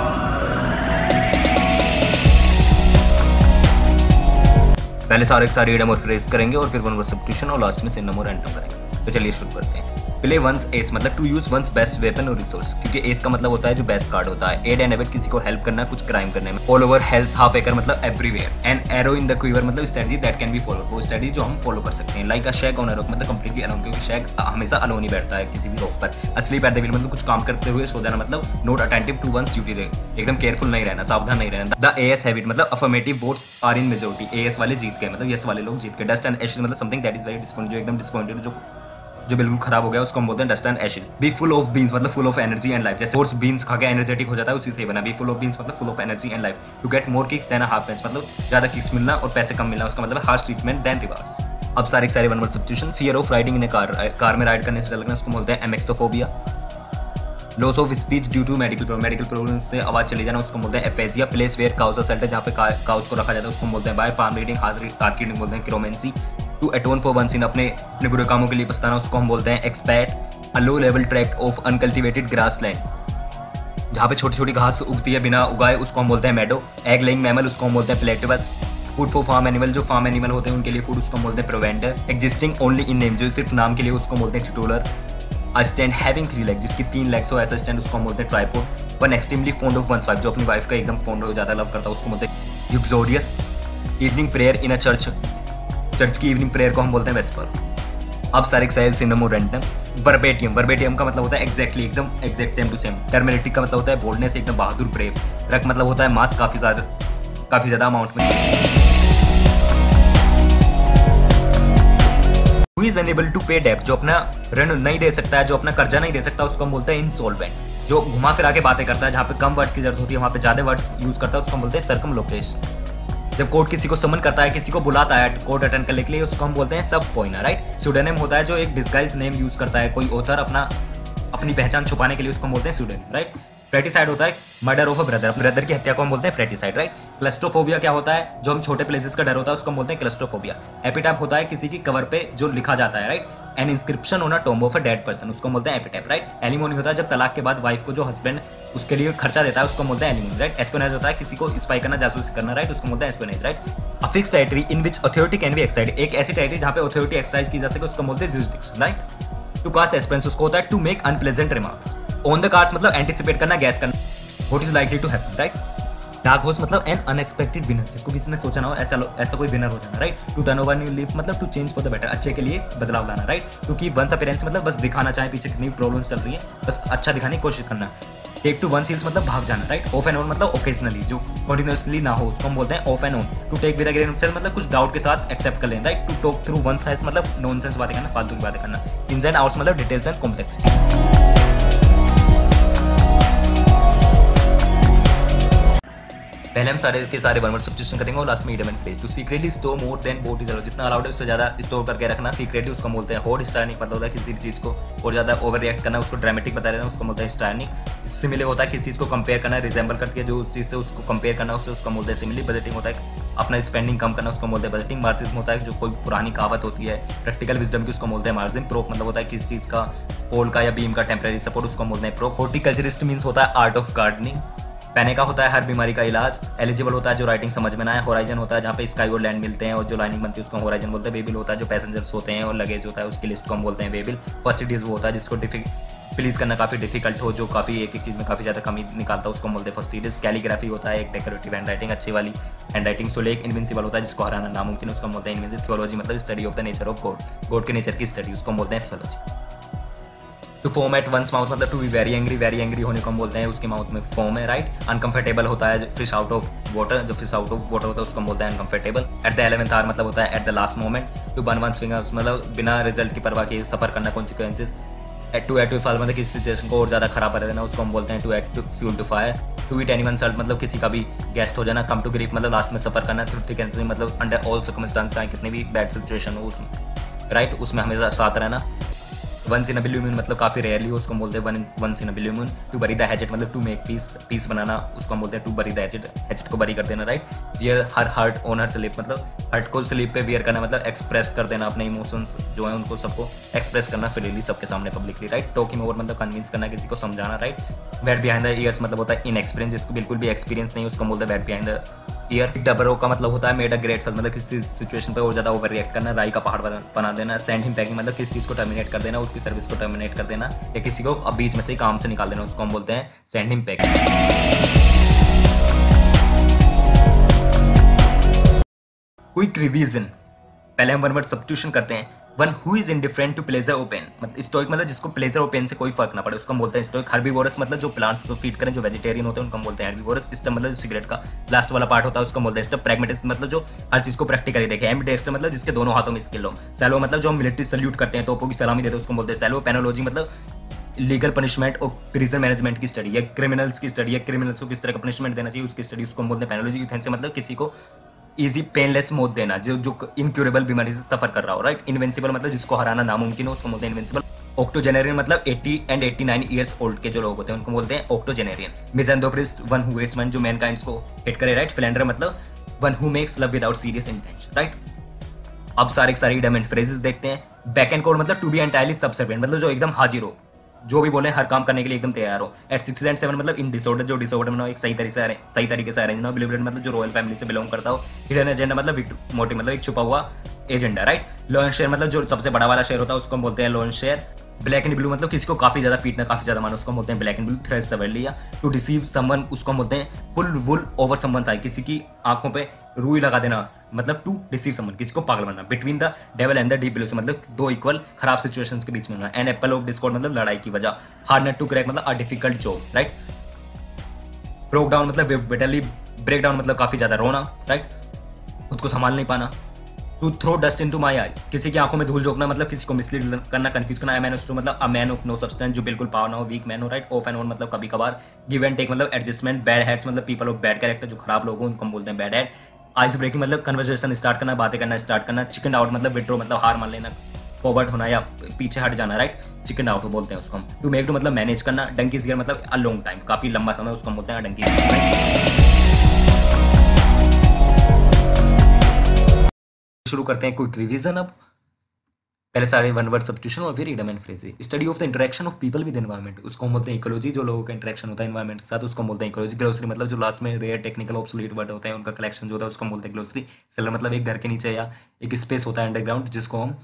Speaker 1: पहले सारे रीडम और फ्रेज करेंगे और फिर वन वर्ड सब्स्टिट्यूशन और लास्ट में सिनोनिम और एंटोनिम करेंगे। तो चलिए शुरू करते हैं। प्ले वंस एस मतलब to use one's best weapon और रिसोर्स, क्योंकि एस का मतलब होता है जो बेस्ट कार्ड होता है। एड एंड एबेट किसी को हेल्प करना, कुछ क्राइम करने में। All over hell's half acre मतलब everywhere. And arrow in the quiver मतलब strategy that can be follow, वो स्ट्रेटजी जो हम फॉलो कर सकते हैं। Like a shag on a rock मतलब कंप्लीटली अलोन, क्योंकि शैग हमेशा अलोन ही बैठता है किसी भी रॉक पर। असली एट द व्हील मतलब कुछ काम करते हुए सो जाना, मतलब not attentive to one's duty, एकदम केयरफुल नहीं रहना, सावधान नहीं रहना। द एएस हैबिट मतलब affirmative votes are in majority, ayes वाले जीत गए मतलब यस वाले लोग जीत गए। डस्ट एंड एशेस मतलब something that is very disappointed, जो एकदम डिसअपॉइंटेड, जो बिल्कुल खराब हो गया, उसको हम बोलते हैं dust and ashes. Be full of beans मतलब full of energy and life, जैसे बीन्स खा के एनर्जेटिक हो जाता है उसी से बना। बी फुल ऑफ बीन्स मतलब full of energy and life. To get more kicks than a halfpence मतलब ज्यादा किक्स मिलना और पैसे कम मिलना, उसका मतलब हार्श ट्रीटमेंट देन रिवार्ड्स। अब सारे one word substitution. Fear of riding in a car में राइड करने से डर लगना, उसको बोलते हैं amaxophobia. Loss of speech due to medical problem से आवाज चली जाना, उसको बोलते हैं aphasia. Place where cows are shelter, जहाँ पे काउस को रखा जाता है, उसको बोलते हैं बाय। पाम रीडिंग हाथ की रीडिंग बोलते हैं क्रोमेंसी। टू अटोन फॉर वन सिन अपने बुरे कामों के लिए पछताना, उसको हम बोलते हैं expat. A low level tract of uncultivated grass land, जहाँ पे छोटी छोटी घास उगती है बिना उगाए, उसको हम बोलते हैं मेडो। एग लेइंग मैमल, उसको हम बोलते हैं प्लेटिवस। फूड फॉर फार्म एनिमल, जो फार्म एनिमल होते हैं उनके लिए फूड, उसको हम बोलते हैं प्रोवेंटर। एग्जिस्टिंग ओनली इन नेम, जो सिर्फ नाम के लिए, उसको बोलते हैं titular. A stand having 3 leg, जिसकी 3 लेग्स हो, ऐसा स्टैंड उसको हम बोलते हैं tripod. One extremely fond of one's wife, जो अपनी वाइफ का एकदम फॉन्ड हो, ज्यादा लव करता है, उसको बोलते हैं यूक्सोडियस। Evening prayer in a church की इवनिंग प्रेयर को हम बोलते हैं वेस्पर। अब सारे सिनोनिम और एंटोनिम। वर्बेटियम का मतलब होता है एग्जैक्टली, एकदम exact, same to same. Turmeric का मतलब होता है बोल्डनेस, एकदम बहादुर, ब्रेव। रक मतलब होता है मास, काफी ज्यादा अमाउंट में। Who is unable to pay debt, जो अपना ऋण नहीं दे सकता है, जो अपना कर्जा नहीं दे सकता, उसको हम बोलते हैं इंसॉल्वेंट। जो घुमा फिरा के बातें करता है, जहाँ पे कम वर्ड्स की जरूरत होती है वहाँ पे ज्यादा वर्ड्स यूज करता है, उसको हम बोलते हैं सर्कमलोकेश। जब कोर्ट किसी को समन करता है, किसी को बुलाता है कोर्ट अटेंड करने के लिए, उसको हम बोलते हैं सब पोइनर, राइट। स्यूडोनिम होता है जो एक डिस्गाइज नेम यूज करता है कोई ऑथर अपनी पहचान छुपाने के लिए, उसको हम बोलते हैं स्यूडोनिम, राइट। फ्रेटिसाइड होता है मर्डर ऑफ अ ब्रदर की हत्या को हम बोलते हैं फ्रेटिसाइड, राइट। क्लस्ट्रोफोबिया क्या होता है, जो हम छोटे प्लेसेस का डर होता है, उसको हम बोलते हैं क्लस्ट्रोफोबिया। एपिटैप होता है किसी की कवर पे जो लिखा जाता है, राइट। एन इंस्क्रिप्शन होना tomb of a dead person, उसको बोलते हैं एपिटैप, राइट। एलिमोनी होता है जब तलाक के बाद वाइफ को जो हस्बैंड उसके लिए खर्चा देता है, उसको बोलते हैं एलिमेंट, राइट। एस्पियोनेज होता है किसी को स्पाई करना, जासूसी करना, राइट, उसको बोलते हैं espionage, right. A fixed territory in which authority can be exercise, एक ऐसी टेरिटरी जहाँ पे अथॉरिटी एक्सरसाइज की जा सके, उसको बोलते हैं jurisdiction, right. To cast aspersions उसको होता है to make unpleasant remarks. On the cards मतलब एंटिसिपेट करना, गैस करना, what is likely to happen, right. Dark horse मतलब एन अनएक्सपेक्टेड विनर, जिसको किसी ने सोचा ना हो ऐसा कोई विनर हो जाना, right. To turn over new leaf मतलब to change for the better, अच्छे के लिए बदलाव लाना, right. To keep once appearance मतलब बस दिखाना चाहे पीछे कितनी प्रॉब्लम्स चल रही है, बस अच्छा दिखाने की कोशिश करना। टेक टू वन हील्स मतलब भाग जाना, राइट। ऑफ एंड ऑन मतलब ओकेजनली, जो कंटिन्यूअसली ना हो उसको हम बोलते हैं off and on. To take with a grain of salt मतलब कुछ डाउट के साथ एक्सेप्ट कर लेना, right. To talk through one's hat मतलब नॉनसेंस बातें करना, फालतू की बातें करना। इन्स एंड आउट्स मतलब डिटेल्स एंड कॉम्प्लेक्सिटी। पहले हम सारे के सारे वन सब्स्टिट्यूशन करेंगे और लास्ट में idiom and phrase. To secretly store more than what is allowed, जितना अलाउड है उससे ज़्यादा स्टोर करके रखना। सीक्रेटली उसको बोलते हैं होर्ड। स्टायनिक मतलब होता है किसी भी चीज़ को और ज़्यादा ओवर रिएक्ट करना, उसको ड्रामेटिक बता देना, उसको बोलते हैं स्टायनिक। सिमिले होता है किसी चीज़ को कंपेयर करना, रिजेंबल करके जो चीज़ से उसको कंपेयर करना, उससे उसको बोलते हैं सिमिली। बजटिंग होता है अपना स्पेंडिंग कम करना, उसको बोलते हैं बजटिंग। मार्जिज्म होता है जो कोई पुरानी कहावत होती है प्रैक्टिकल विजडम की, उसको बोलते हैं मार्जिन। प्रोक मतलब होता है किसी चीज़ का पोल का या बीम का टेम्परेरी सपोर्ट, उसको बोलते हैं प्रोक। हॉर्टिकल्चरिस्ट मीन्स होता है आर्ट ऑफ गार्डनिंग। पैने का होता है हर बीमारी का इलाज। एलिजिबल होता है जो राइटिंग समझ में ना आए। होराइजन होता है जहाँ पे स्काई और लैंड मिलते हैं और जो लाइनिंग बनती है उसको होराइजन बोलते हैं। वेबिल होता है जो पैसेंजर्स होते हैं और लगेज होता है उसकी लिस्ट को हम बोलते हैं वेबिल। फर्स्ट इट इज वो होता है जिसको प्लीज करना काफ़ी डिफिकल्ट हो, जो काफ़ी एक चीज़ में काफ़ी ज़्यादा कमी निकालता है, उसको बोलते हैं फर्स्ट इट इज। कैलीग्राफी होता है एक डेकोरेटिव हैंड राइटिंग, अच्छी वाली हैंड राइटिंग। सोलेक इनविंसिबल होता है जिसको हराना नामुमकिन, उसको बोलते हैं इनविंसिबल। थियोलॉजी मतलब study of the nature of God, God के नेचर की स्टडी, उसको बोलते हैं theology. To foam at one's mouth मतलब टू बी वेरी एंग्री होने को हम बोलते हैं उसके माउथ में फोम है, राइट। अनकंफर्टेबल होता है फिश आउट ऑफ वाटर, जो फिश आउट ऑफ वाटर होता है उसको हम बोलते हैं uncomfortable. At the 11th our मतलब होता है at the last moment. To burn one's fingers मतलब बिना रिजल्ट की परवाह किए सफर करना, consequences. To add to fire मतलब किसी सिचुएशन को और ज़्यादा खराब कर देना, उसको हम बोलते हैं to add to fuel to fire. To eat anyone salt मतलब किसी का भी गेस्ट हो जाना। कम टू ग्रीफ मतलब लास्ट में सफर करना। थ्रू थिक एंड थिन मतलब अंडर ऑल सर्कमस्टांस, चाहे कितनी भी बैड सिचुएशन हो उसमें, राइट, उसमें हमेशा साथ रहना। Once in a blue moon मतलब काफ़ी रेयरली हो, उसको बोलते हैं once in a blue moon. To bury the hatchet मतलब टू मेक पीस बनाना, उसको हम बोलते हैं टू बरी द हैचेट को बरी कर देना, right. Wear her heart on her sleeve मतलब हर्ट को स्लीप पे वियर करना मतलब एक्सप्रेस कर देना अपने इमोशंस जो है उनको सबको एक्सप्रेस करना फ्रीली सबके सामने पब्लिकली, राइट। टॉकिंग ओवर मतलब कन्विंस करना, किसी को समझाना, right. Wet behind the years मतलब होता है इनएक्सपीरियंस, जिसको बिल्कुल भी एक्सपीरियंस नहीं उसको बोलते हैं wait behind the year. Dubrow का मतलब होता है मेड अ ग्रेट फल मतलब किसी सिचुएशन पे और ज़्यादा ओवर रिएक्ट करना, राई का पहाड़ बना देना। सेंड हिम पैकिंग मतलब किसी चीज़ को टर्मिनेट कर देना, उसकी सर्विस को टर्मिनेट कर देना या किसी को अब बीच में से काम से निकाल देना, उसको हम बोलते हैं send him packing. Quick revision, पहले हम वन वर्ड सब्स्टिट्यूशन करते हैं। One who is indifferent to pleasure और पेन मतलब स्टोइक मतलब जिसको प्लेजर और पेन से कोई फर्क ना पड़े, उसको हम बोलते हैं स्टोइक। हर्बीवोरस मतलब जो प्लांट्स को फीड करें, जो वेजिटेरियन होते हैं उनको हम बोलते हैं हर्बीवोरस। स्टम मतलब जो सिगरेट का लास्ट वाला पार्ट होता है उसको बोलते हैं स्टम। प्रैग्मेटिस्ट मतलब जो हर चीज को प्रैक्टिकली देखे। एम्बिडेक्स्टर मतलब जिसके दोनों हाथों में स्किल हो। सैलो मतलब जो हम मिलिट्री सल्यूट करते हैं, तोपों की सलामी देते हैं, उसको बोलते हैं सैलो। पेनोलॉजी मतलब लीगल पनिशमेंट और प्रिजन मैनेजमेंट की स्टडी, या क्रिमिनल्स की स्टडी, या क्रिमिनल्स को किस तरह का पनिशमेंट देना चाहिए उसकी स्टडी, उसको हम बोलते हैं पेनोलॉजी। यूथेनेसिया मतलब किसी को इजी पेनलेस मौत देना जो इनक्यूरेबल बीमारी से सफर कर रहा हो, राइट। इनविंसिबल मतलब जिसको हराना नामुमकिन हो, उसको बोलते हैं इनविंसिबल। ऑक्टोजेनेरियन मतलब 80 and 89 ईयर्स ओल्ड के जो लोग होते हैं उनको बोलते हैं octogenarian. Misanthropist one who hates man जो मैनकाइंड्स को हेट करे, राइट। फिलेंडर मतलब one who makes love without serious intention, right. अब सारे इडम एंड फ्रेजेस देखते हैं। बैक एंड कोड मतलब टू बी एंटायरली सबसर्विएंट मतलब जो एकदम हाजिर हो, जो भी बोले हर काम करने के लिए एकदम तैयार हो। एट 6 and 7 मतलब इन डिसऑर्डर, जो डिसऑर्डर में एक सही तरीके से अरेंज ना हो। बिलीवरेट मतलब जो रॉयल फैमिली से बिलोंग करता हो। हिडन एजेंडा मतलब मोटिव मतलब एक छुपा हुआ एजेंडा, राइट। लोन शेयर मतलब जो सबसे बड़ा वाला शेयर होता है उसको बोलते हैं loan share. Black and blue मतलब किसी को काफी ज्यादा पीटना, काफी ज्यादा मारना, उसको बोलते हैं black and blue. Thread severally या टू डिसीव समवन उसको बोलते हैं पुल वुल ओवर समवन्स आई, किसी की आंखों पे रुई लगा देना मतलब टू डिसीव समवन, किसी को पागल बनना। Between the devil and the deep blue मतलब दो इक्वल खराब सिचुएशंस के बीच में होना। एन एप्पल ऑफ डिस्कॉर्ड मतलब लड़ाई की वजह। हार्ड नट टू क्रैक मतलब a difficult job, right. Broke down मतलब बिटरली ब्रेक डाउन मतलब काफी ज्यादा रोना, राइट, खुद को संभाल नहीं पाना। To throw dust into my eyes किसी की आंखों में धूल झोंकना मतलब किसी को मिसलीड करना, कंफ्यूज करना। मैन ऑफ मतलब a man of no substance जो बिल्कुल पावर ना हो, वीक मैन हो, राइट। ऑफ एंड ऑन मतलब कभी कभार। गिव एंड टेक मतलब एडजस्टमेंट। बैड हैट्स मतलब पीपल ऑफ बैड कैरेक्टर जो खराब लोग हो उनको हम बोलते हैं बैड हैट। आइस ब्रेकिंग मतलब कन्वर्सेशन स्टार्ट करना, बातें करना स्टार्ट करना। चिकन आउट मतलब विड्रॉ मतलब हार मान लेना, फॉरवर्ड होना या पीछे हट जाना, राइट। चिकन आउट बोलते हैं उसको हम। टू मेक टू मतलब मैनेज करना। डंकीज गियर मतलब अ लॉन्ग टाइम काफी लंबा समय, उसको हम बोलते हैं डंकी। शुरू करते हैं क्विक रिवीजन। अब पहले सारे वन वर्ड सब्स्टिट्यूशन और फिर idem and phrase. Study of the interaction of people with environment, उसको हम बोलते हैं इकोलॉजी, जो लोगों का इंटरेक्शन होता है एनवायरमेंट के साथ उसको हम बोलते हैं इकोलॉजी। ग्लोसरी मतलब जो लास्ट में रेयर टेक्निकल ऑब्सोलीट वर्ड होते हैं उनका कलेक्शन जो होता है उसको हम बोलते हैं ग्लोसरी। सेलर मतलब एक घर के नीचे या एक स्पेस होता है अंडरग्राउंड जिसको हम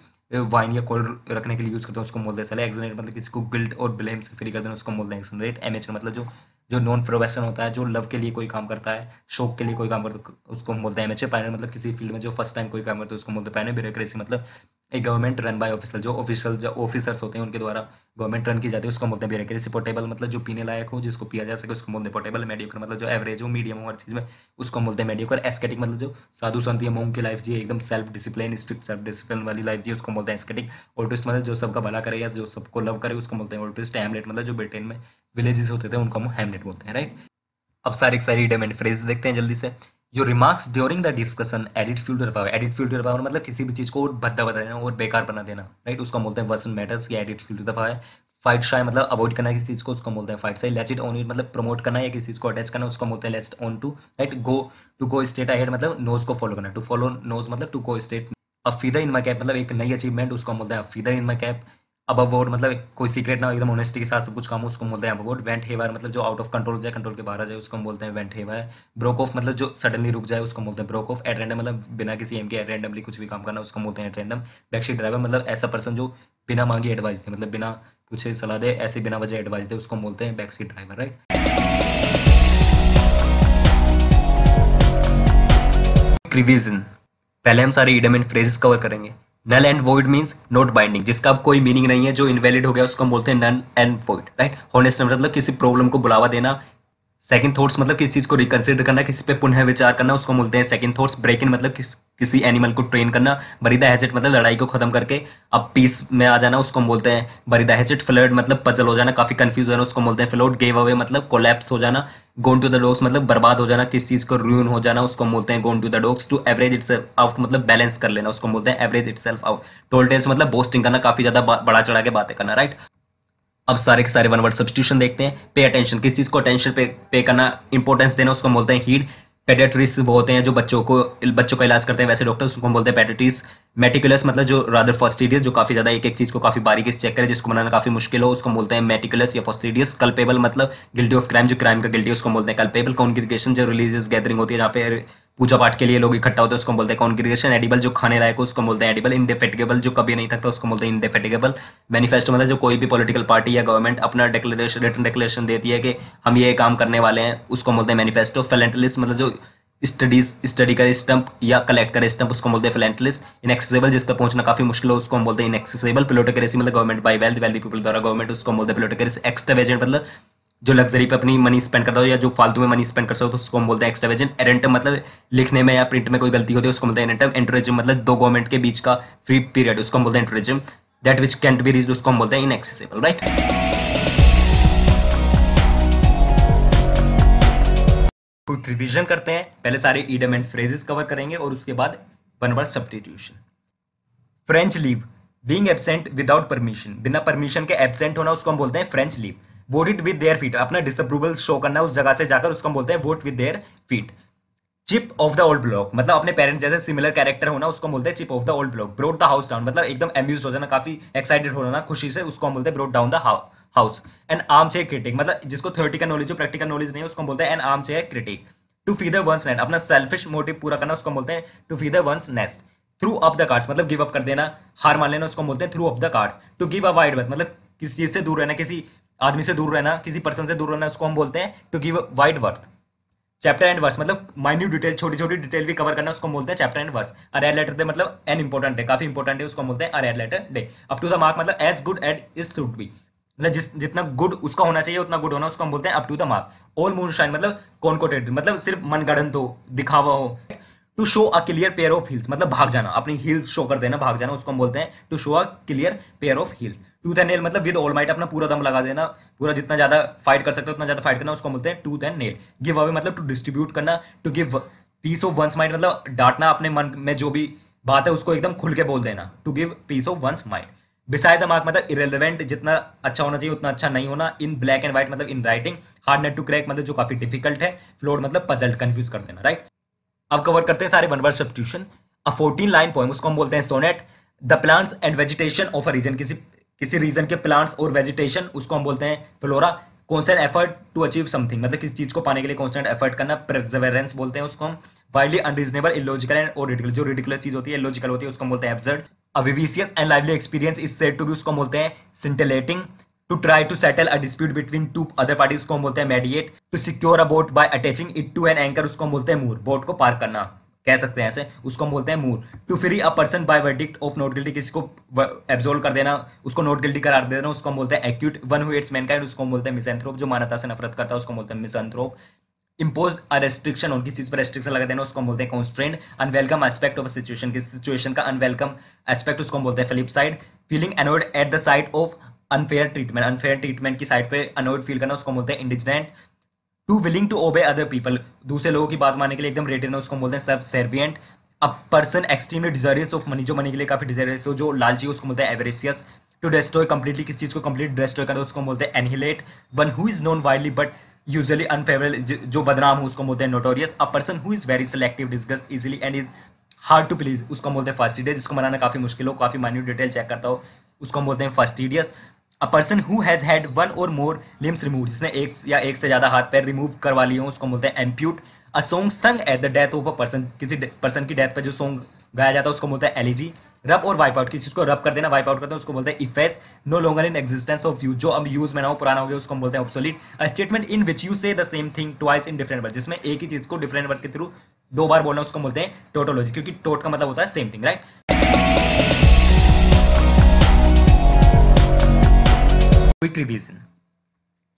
Speaker 1: वाइन या कोल्ड रखने के लिए यूज करते हैं उसको हम बोलते हैं सेलर। एक्सोनरेट मतलब किसी को गिल्ट और ब्लेम से फ्री कर देना उसको हम बोलते हैं एक्सोनरेट। एमेचर मतलब जो जो नॉन प्रोफेशन होता है, जो लव के लिए कोई काम करता है, शौक के लिए कोई काम करता है उसको हम बोलते हैं एमेचर। पायनियर मतलब किसी फील्ड में जो फर्स्ट टाइम कोई काम करता है उसको बोलते हैं पायनियर। ब्यूरोक्रेसी मतलब एक गवर्नमेंट रन बाय ऑफिसर, जो ऑफिसर्स होते हैं उनके द्वारा गवर्नमेंट रन की जाती है उसको बोलते हैं ब्यूरोक्रेसी। पोर्टेबल मतलब जो पीने लायक हो, जिसको पिया जा सके उसको बोलते हैं पोर्टेबल। मेडियोकर मतलब जो एवरेज हो, मीडियम हो हर चीज़ में उसको बोलते हैं मेडियोकर। एस्केटिक मतलब जो साधु संत या मोंग की लाइफ जी, एकदम self discipline, strict self discipline वाली लाइफ जी उसको बोलते हैं एस्केटिक। ऑल्टिस्ट मतलब जो सबका भला करे या जो सबको लव करे उसको बोलते हैं ऑल्टिस्ट। हैमलेट मतलब जो ब्रिटेन में विलेजेस होते थे उनको हम हैमलेट बोलते हैं, राइट। अब सारी इडियम एंड फ्रेज देखते हैं जल्दी से। जो remarks during the discussion added fuel to the power, added fuel to the power मतलब किसी भी चीज़ को और भद्दा बता देना और बेकार बना देना, राइट, उसको हम बोलते हैं वर्सन मैटर्स या add fuel to the power. Fight shy मतलब अवॉइड करना किसी चीज़ को उसको हम बोलते हैं fight shy. Latch it on it मतलब प्रमोट करना या किसी चीज़ को अटैच करना उसको बोलते हैं latch on to, right. Go straight ahead मतलब नोज को फॉलो करना, टू फॉलो नोज मतलब टू गो स्टेट। अब फीदर इन माई कैप मतलब एक नई अचीवमेंट उसको हम बोलते हैं फीदर इन माई कैप। अब बोर्ड मतलब कोई सीक्रेट ना हो, एकदम ऑनेस्टी के साथ सब कुछ काम हो उसको बोलते हैं अब बोर्ड। वेंट हेवर मतलब जो आउट ऑफ कंट्रोल हो जाए, कंट्रोल के बाहर आ जाए उसको हम बोलते हैं वेंट हेवर। ब्रोक ऑफ मतलब जो सडनली रुक जाए उसको बोलते हैं ब्रोक ऑफ। एट रैंडम मतलब बिना किसी एम के एट रैंडमली कुछ भी काम करना उसको बोलते हैं एट रैंडम। बैकशीट ड्राइवर मतलब ऐसा पर्सन जो बिना मांगी एडवाइस दे, मतलब बिना पूछे सलाह दे, ऐसे बिना वजह एडवाइस दे उसको बोलते हैं बैकसीट ड्राइवर, राइट। रिवीजन, पहले हम सारे इडियम एंड फ्रेजेस कवर करेंगे। Null and void means not binding, जिसका अब कोई मीनिंग नहीं है, जो इनवैलिड हो गया उसको हम बोलते हैं null and void, right. Honest मतलब किसी प्रॉब्लम को बुलावा देना। सेकंड थॉट्स मतलब किसी चीज को रिकंसिडर करना, किसी पे पुनः विचार करना उसको बोलते हैं सेकंड थॉट्स। ब्रेक इन मतलब किसी एनिमल को ट्रेन करना। बरीदा हैचेट मतलब लड़ाई को खत्म करके अब पीस में आ जाना उसको हम बोलते हैं बरीदा हैचेट। फ्लड मतलब पजल हो जाना, काफी कंफ्यूज होना उसको बोलते हैं फ्लोट। गेव अवे मतलब कोलैप्स हो जाना। गोन टू द डॉग्स मतलब बर्बाद हो जाना, किस चीज को रूइन हो जाना उसको बोलते हैं gone to the dogs. To average itself out मतलब बैलेंस कर लेना उसको बोलते हैं average itself out. Tall tales मतलब बोस्टिंग करना, काफी ज्यादा बड़ा चढ़ा के बातें करना, राइट। अब सारे के सारे वन वर्ड सब्स्टिट्यूशन देखते हैं। पे अटेंशन, किस चीज को अटेंशन पे करना, इंपॉर्टेंस देना उसको बोलते हैं हीड। पेडियाट्रिस्ट वो होते हैं जो बच्चों का इलाज करते हैं, वैसे डॉक्टर उसको बोलते हैं पेडियाट्रिस्ट। मेटिकुलस मतलब जो रादर फास्टिडियस, जो काफी ज्यादा एक एक चीज को काफी बारीकी से चेक करे, जिसको बनाना काफी मुश्किल हो उसको बोलते हैं मेटिकुलस या फास्टिडियस। कल्पेबल मतलब गिल्टी ऑफ क्राइम, जो क्राइम का गिल्टी है उसको बोलते हैं कल्पेबल। कॉन्ग्रीगेशन जो रिलीजियस गैदरिंग होती है जहाँ पे पूजा पाठ के लिए लोग इकट्ठा होते हैं उसको बोलते हैं कॉन्ग्रीगेशन। एडिबल जो खाने लायक हो उसको बोलते हैं एडिबल। इंडेफेटिगेबल जो कभी नहीं थकता उसको बोलते हैं इंडेफेटिगेबल। मैनिफेस्टो मतलब जो कोई भी पॉलिटिकल पार्टी या गवर्नमेंट अपना डिक्लेरेशन, रिटन डिक्लेरेशन देती है कि हम ये काम करने वाले हैं उसको बोलते हैं मैनिफेस्टो। फिलेंटलिस्ट मतलब जो स्टडी का स्टंप या कलेक्ट करे स्टंप उसको बोलते हैं फिलेंटलिस्ट। इनएक्सेसिबल जिस पर पहुंचना काफी मुश्किल हो उसको हम बोलते हैं इनएक्सेसिबल। प्लोटोक्रेसी मतलब government by wealth, wealthy people द्वारा गवर्नमेंट उसको बोलते हैं प्लोटोक्रेसी। एक्स्ट्रावेजेंट मतलब जो लग्जरी पे अपनी मनी स्पेंड करता हो या जो फालतू में मनी स्पेंड करता हो तो उसको हम बोलते हैं एक्स्ट्रावेजेंट। एरेंटम मतलब लिखने में या प्रिंट में कोई गलती होती है उसको बोलते हैं एरेंटम। एंटरिज्म मतलब दो गवर्नमेंट के बीच का फ्री पीरियड उसको हम बोलते हैं एंटरिज्म। That which can't be reached उसको हम बोलते हैं इनएक्सेसिबल, राइट। कुछ रिवीजन करते हैं। पहले सारे इडियम एंड फ्रेजेस कवर करेंगे और उसके बाद one word substitution. French leave, being absent without permission, बिना परमिशन के एब्सेंट होना उसको हम बोलते हैं French leave. Vote with their feet, अपना डिसअप्रूवल शो करना उस जगह से जाकर उसको हम बोलते हैं vote with their feet. Chip off the old block मतलब अपने पेरेंट्स जैसे सिमिलर कैरेक्टर होना उसको हम बोलते हैं chip off the old block. Brought the house down मतलब एकदम अम्यूज्ड हो जाना, काफी एक्साइटेड होना खुशी से उसको हम बोलते हैं brought down the house. An arm chair critic मतलब जिसको थ्योरेटिकल नॉलेज हो, प्रैक्टिकल नॉलेज नहीं है उसको हम बोलते हैं an arm chair critic. To feather one's nest, अपना सेल्फिश मोटिव पूरा करना उसको हम बोलते हैं to feather one's nest. Through up the cards मतलब गिव अप कर देना, हार मान लेना उसको बोलते हैं through up the cards. To give a wide birth मतलब किसी चीज से दूर रहना, किसी आदमी से दूर रहना, किसी पर्सन से दूर रहना उसको हम बोलते हैं to give wide berth. Chapter and verse मतलब माइन्यूट डिटेल, छोटी छोटी डिटेल भी कवर करना उसको बोलते हैं chapter and verse. A red letter day मतलब एन इंपॉर्टेंट है, काफी इंपॉर्टेंट है उसको बोलते हैं a red letter day. Up to the mark मतलब as good as is should be, मतलब जितना गुड उसका होना चाहिए उतना गुड होना उसको हम बोलते हैं up to the mark. All moonshine मतलब कॉन्कोटेड मतलब सिर्फ मनगढ़ंत हो, दिखावा हो। To show a clear pair of heels मतलब भाग जाना, अपनी हील्स शो कर देना, भाग जाना उसको हम बोलते हैं to show a clear pair of heels. Tooth and nail मतलब विद ऑल माइट अपना पूरा दम लगा देना, पूरा जितना ज्यादा फाइट कर सकते हो उतना ज्यादा फाइट करना उसको बोलते हैं tooth and nail. Give away मतलब टू डिस्ट्रीब्यूट करना। To give piece of one's mind मतलब डांटना, अपने मन में जो भी बात है उसको एकदम खुल के बोल देना, to give piece of one's mind. Beside the mark मतलब इरेलीवेंट, जितना अच्छा होना चाहिए उतना अच्छा नहीं होना। इन ब्लैक एंड व्हाइट मतलब in writing. Hard nut to crack मतलब जो काफी डिफिकल्ट है। फ्लोर मतलब पजल्ड, कंफ्यूज कर देना, राइट। अब कवर करते हैं सारे one word substitution. A 14 line poem उसको हम बोलते हैं sonnet.
Speaker 2: The plants and vegetation of a region, किसी रीजन के प्लांट्स और वेजिटेशन, उसको हम बोलते हैं flora. Constant effort to achieve something, मतलब किसी चीज को पाने के लिए कॉन्स्टेंट एफर्ट करना, परसेवरेंस बोलते हैं उसको हम। वाइडली अनरीजनेबल, इलॉजिकल एंड और रिडिकुलस, जो रिडिकुलस चीज होती है, इलॉजिकल होती है, उसको हम बोलते हैं absurd. A vivacious and lively experience is said to be, उसको हम बोलते हैं scintillating. To try to settle a dispute between two other parties को हम बोलते हैं mediate. To secure a boat by attaching it to an anchor, उसको हम बोलते हैं मूर, बोट को पार करना कह सकते हैं ऐसे, उसको हम बोलते हैं moor. To free a person by verdict of not guilty, किसी को एब्सोल्व कर देना, उसको नॉट गिल्टी करार दे देना, उसको हम बोलते हैं acute. One who hates mankind, उसको हम बोलते हैं मिसैंथ्रोप, जो मानवता से नफरत करता है उसको हम बोलते हैं मिसैंथ्रोप। इम्पोज अ रेस्ट्रिक्शन, उनकी चीज पर रेस्ट्रिक्शन लगा देना, उसको हम बोलते हैं constraint. Unwelcome aspect of situation, किसी सिचुएशन का अनवेलकम एस्पेक्ट, उसको हम बोलते हैं flip side. Feeling annoyed at the side of unfair treatment, unfair treatment की साइड पे अनॉयड फील करना, उसको हम बोलते हैं indignant. Too willing to obey other people, दूसरे लोगों की बात मानने के लिए एकदम रेडी रहना, उसको हम बोलते हैं serve servient. A person extremely desirous of money, जो मनी के लिए काफी डिजायरियस हो, जो लालची हो, उसको बोलते हैं एवरेशियस। टू डिस्ट्रॉय कंप्लीटली, किसी चीज को कंप्लीट डिस्ट्रॉय करना, उसको हम बोलते हैं annihilate. One who is known widely but usually unfavourable, जो बदनाम हो, उसको बोलते हैं notorious. A person who is very selective, disgust easily and is hard to please, उसको हम बोलते हैं फास्टिडियस, जिसको मनाना काफी मुश्किल हो, काफी माइन्यूट डिटेल चेक करता हो, उसको हम बोलते हैं fastidious. A person who has had one और मोर लिम्स रिमूव, जिसने एक या एक से ज्यादा हाथ पैर रिमूव करवा लिए हो, उसको बोलते हैं amputate. A song sung at the death of a person, किसी पर्सन की डेथ पर जो सॉन्ग गाया जाता है उसको बोलते हैं एलिजी। रब और वाइप आउट, किसी चीज को रब कर देना, वाइप आउट करते हैं, उसको बोलते हैं effects. No longer in existence of you, जो अब यूज में ना हो, पुराना हो गया, उसको हम बोलते हैं obsolete. A statement in which you say the same thing twice in different words, जिसमें एक ही चीज को डिफरेंट वर्ड्स के थ्रू दो बार बोलना, उसको बोलते हैं टोटोलॉजी, क्योंकि टोट का मतलब होता है same thing, right. Quick revision.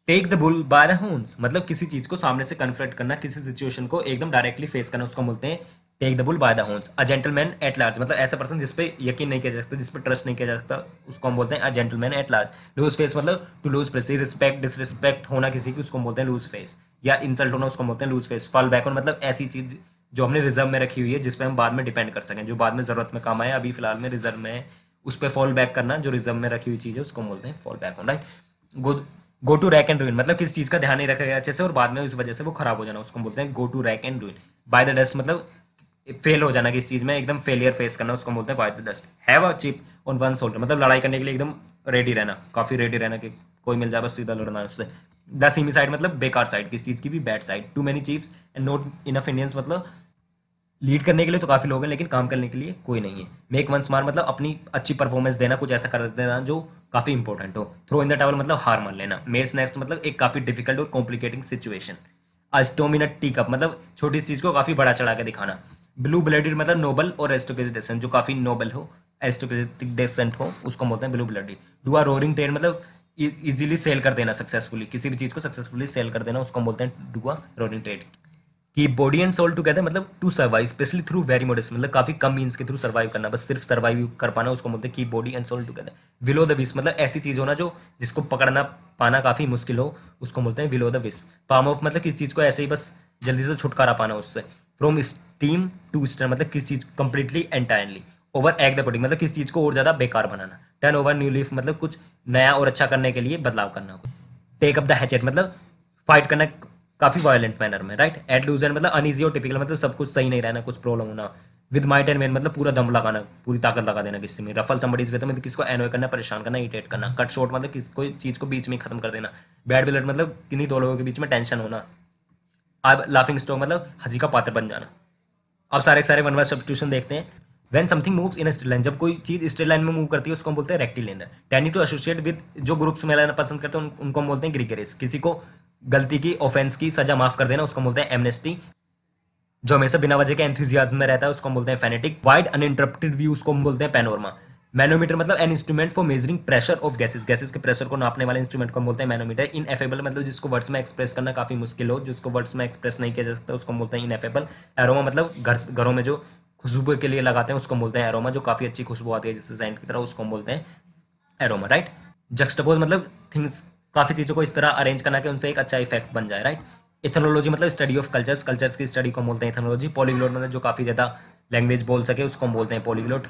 Speaker 2: Take the bull by the horns, मतलब किसी चीज को सामने से कन्फ्रंट करना, किसी सिचुएशन को एकदम डायरेक्टली फेस करना, उसको बोलते हैं take the bull by the horns. A gentleman at large, मतलब ऐसा पर्सन जिस पे यकीन नहीं किया जा सकता, जिस पे ट्रस्ट नहीं किया जा सकता, उसको हम बोलते हैं a gentleman at large. Lose face, मतलब to lose face, respect disrespect होना किसी की, उसको हम बोलते हैं लूज फेस, या इंसल्ट होना, उसको हम बोलते हैं lose face. Fall back on, मतलब ऐसी चीज जो हमने रिजर्व में रखी हुई है, जिस पे हम बाद में डिपेंड कर सकें, जो बाद में जरूरत में काम आए, अभी फिलहाल में रिजर्व में है, उस पर फॉल बैक करना, जो रिजर्व में रखी हुई चीज है, उसको हम बोलते हैं fall back on, right. Go to rack and ruin, मतलब किसी चीज का ध्यान नहीं रखा गया अच्छे से और बाद में उस वजह से वो खराब हो जाना, उसको बोलते हैं go to rack and ruin. By the dust, मतलब फेल हो जाना किसी चीज में, एकदम फेलियर फेस करना, उसको बोलते हैं bye the dust. Have a chip on one shoulder, मतलब लड़ाई करने के लिए एकदम रेडी रहना, काफी रेडी रहना कि कोई मिल जाए बस सीधा लड़ना है उससे। द सीमी साइड, मतलब बेकार साइड, किसी चीज की भी bad side. Too many chiefs and not enough Indians, मतलब लीड करने के लिए तो काफी लोग हैं लेकिन काम करने के लिए कोई नहीं है। मेक वन स्मार्ट, मतलब अपनी अच्छी परफॉर्मेंस देना, कुछ ऐसा कर देना जो काफी इंपॉर्टेंट हो। थ्रो इन द टावल, मतलब हार मान लेना। मेस नेक्स्ट, मतलब एक काफी डिफिकल्ट और कॉम्प्लिकेटिंग सिचुएशन। अ स्टोम इन अ टी कप, मतलब छोटी सी चीज को काफी बड़ा चढ़ा के दिखाना। ब्लू ब्लडेड, मतलब नोबल और एरिस्टोक्रेटिक डेसेंट, जो काफी नोबल हो, एरिस्टोक्रेटिक डेसेंट हो, उसको बोलते हैं blue blooded. Do a roaring trade, मतलब इजीली सेल कर देना सक्सेसफुली, किसी भी चीज को सक्सेसफुली सेल कर देना, उसको बोलते हैं do a roaring trade. Keep body and soul together, मतलब to survive specially through very modest, मतलब काफी कम मीन्स के थ्रू सर्वाइव करना, बस सिर्फ सर्वाइव कर पाना, उसको बोलते हैं keep body and soul together. Willow the wisp, मतलब ऐसी चीज होना जो जिसको पकड़ना पाना काफी मुश्किल हो, उसको बोलते हैं willow the wisp. Palm of, मतलब किसी चीज को ऐसे ही बस जल्दी से छुटकारा पाना उससे। फ्रॉम स्टीम टू स्टर, मतलब किसी चीज completely entirely. Over egg the pudding, मतलब किसी चीज को और ज्यादा बेकार बनाना। टर्न ओवर न्यू लीफ, मतलब कुछ नया और अच्छा करने के लिए बदलाव करना। टेक अप द हैचेट, मतलब फाइट करना काफी वायलेंट मैनर में, राइट। एट लूजर, मतलब अनईजी और टिपिकल, मतलब सब कुछ सही नहीं रहना, कुछ प्रॉब्लम होना। विद माइट एंड मेन, मतलब पूरा दम लगाना, पूरी ताकत लगा देना किसी में। रफल समबडीज विद, मतलब किसको एनॉय करना, परेशान करना, इरिटेट करना। कट शॉर्ट, मतलब किसी कोई चीज को बीच में खत्म कर देना। बैड ब्लड, मतलब किन्हीं दो लोगों के बीच में टेंशन होना। अब लाफिंग स्टॉक, मतलब हंसी का पात्र बन जाना। अब सारे के सारे वन वर्ड सब्स्टिट्यूशन देखते हैं। When something moves in straight line, जब कोई चीज स्ट्रेट लाइन में मूव करती है उसको हम बोलते हैं rectilinear. Tending to associate with, जो ग्रुप्स में रहना पसंद करते हैं उनको हम बोलते हैं ग्रीगरियस। किसी को गलती की ऑफेंस की सजा माफ कर देना, उसको बोलते हैं एमनेस्टी। जो हमेशा बिना वजह के एंथुजियाज्म में रहता है उसको हम बोलते हैं फेनेटिक। वाइड अनइंटरप्टेड व्यू, उसको हम बोलते हैं पैनोरमा। मैनोमीटर, मतलब an instrument for measuring pressure of gases, gases के प्रेशर को नापने वाले इंस्ट्रूमेंट को हम बोलते हैं मैनोमीटर। इनएफेबल, मतलब जिसको वर्ड्स में एक्सप्रेस करना काफी मुश्किल हो, जिसको वर्ड्स में एक्सप्रेस नहीं किया जा सकता, उसको हम बोलते हैं इनएफेबल। एरोमा, मतलब घरों में जो खुशबू के लिए लगाते हैं उसको बोलते हैं एरोमा, जो काफी अच्छी खुशबू आती है जिससे सेंट की तरह, उसको हम बोलते हैं एरोमा, राइट। जक्सटपोज, मतलब थिंग्स, काफी चीजों को इस तरह अरेंज करना कि उनसे एक अच्छा इफेक्ट बन जाए, राइट। इथनोलॉजी, मतलब स्टडी ऑफ कल्चर्स, कल्चर्स की स्टडी को हम बोलते हैं इथनोलॉजी। पॉलीग्लोट, मतलब जो काफी ज्यादा लैंग्वेज बोल सके उसको हम बोलते हैं पॉलीग्लोट।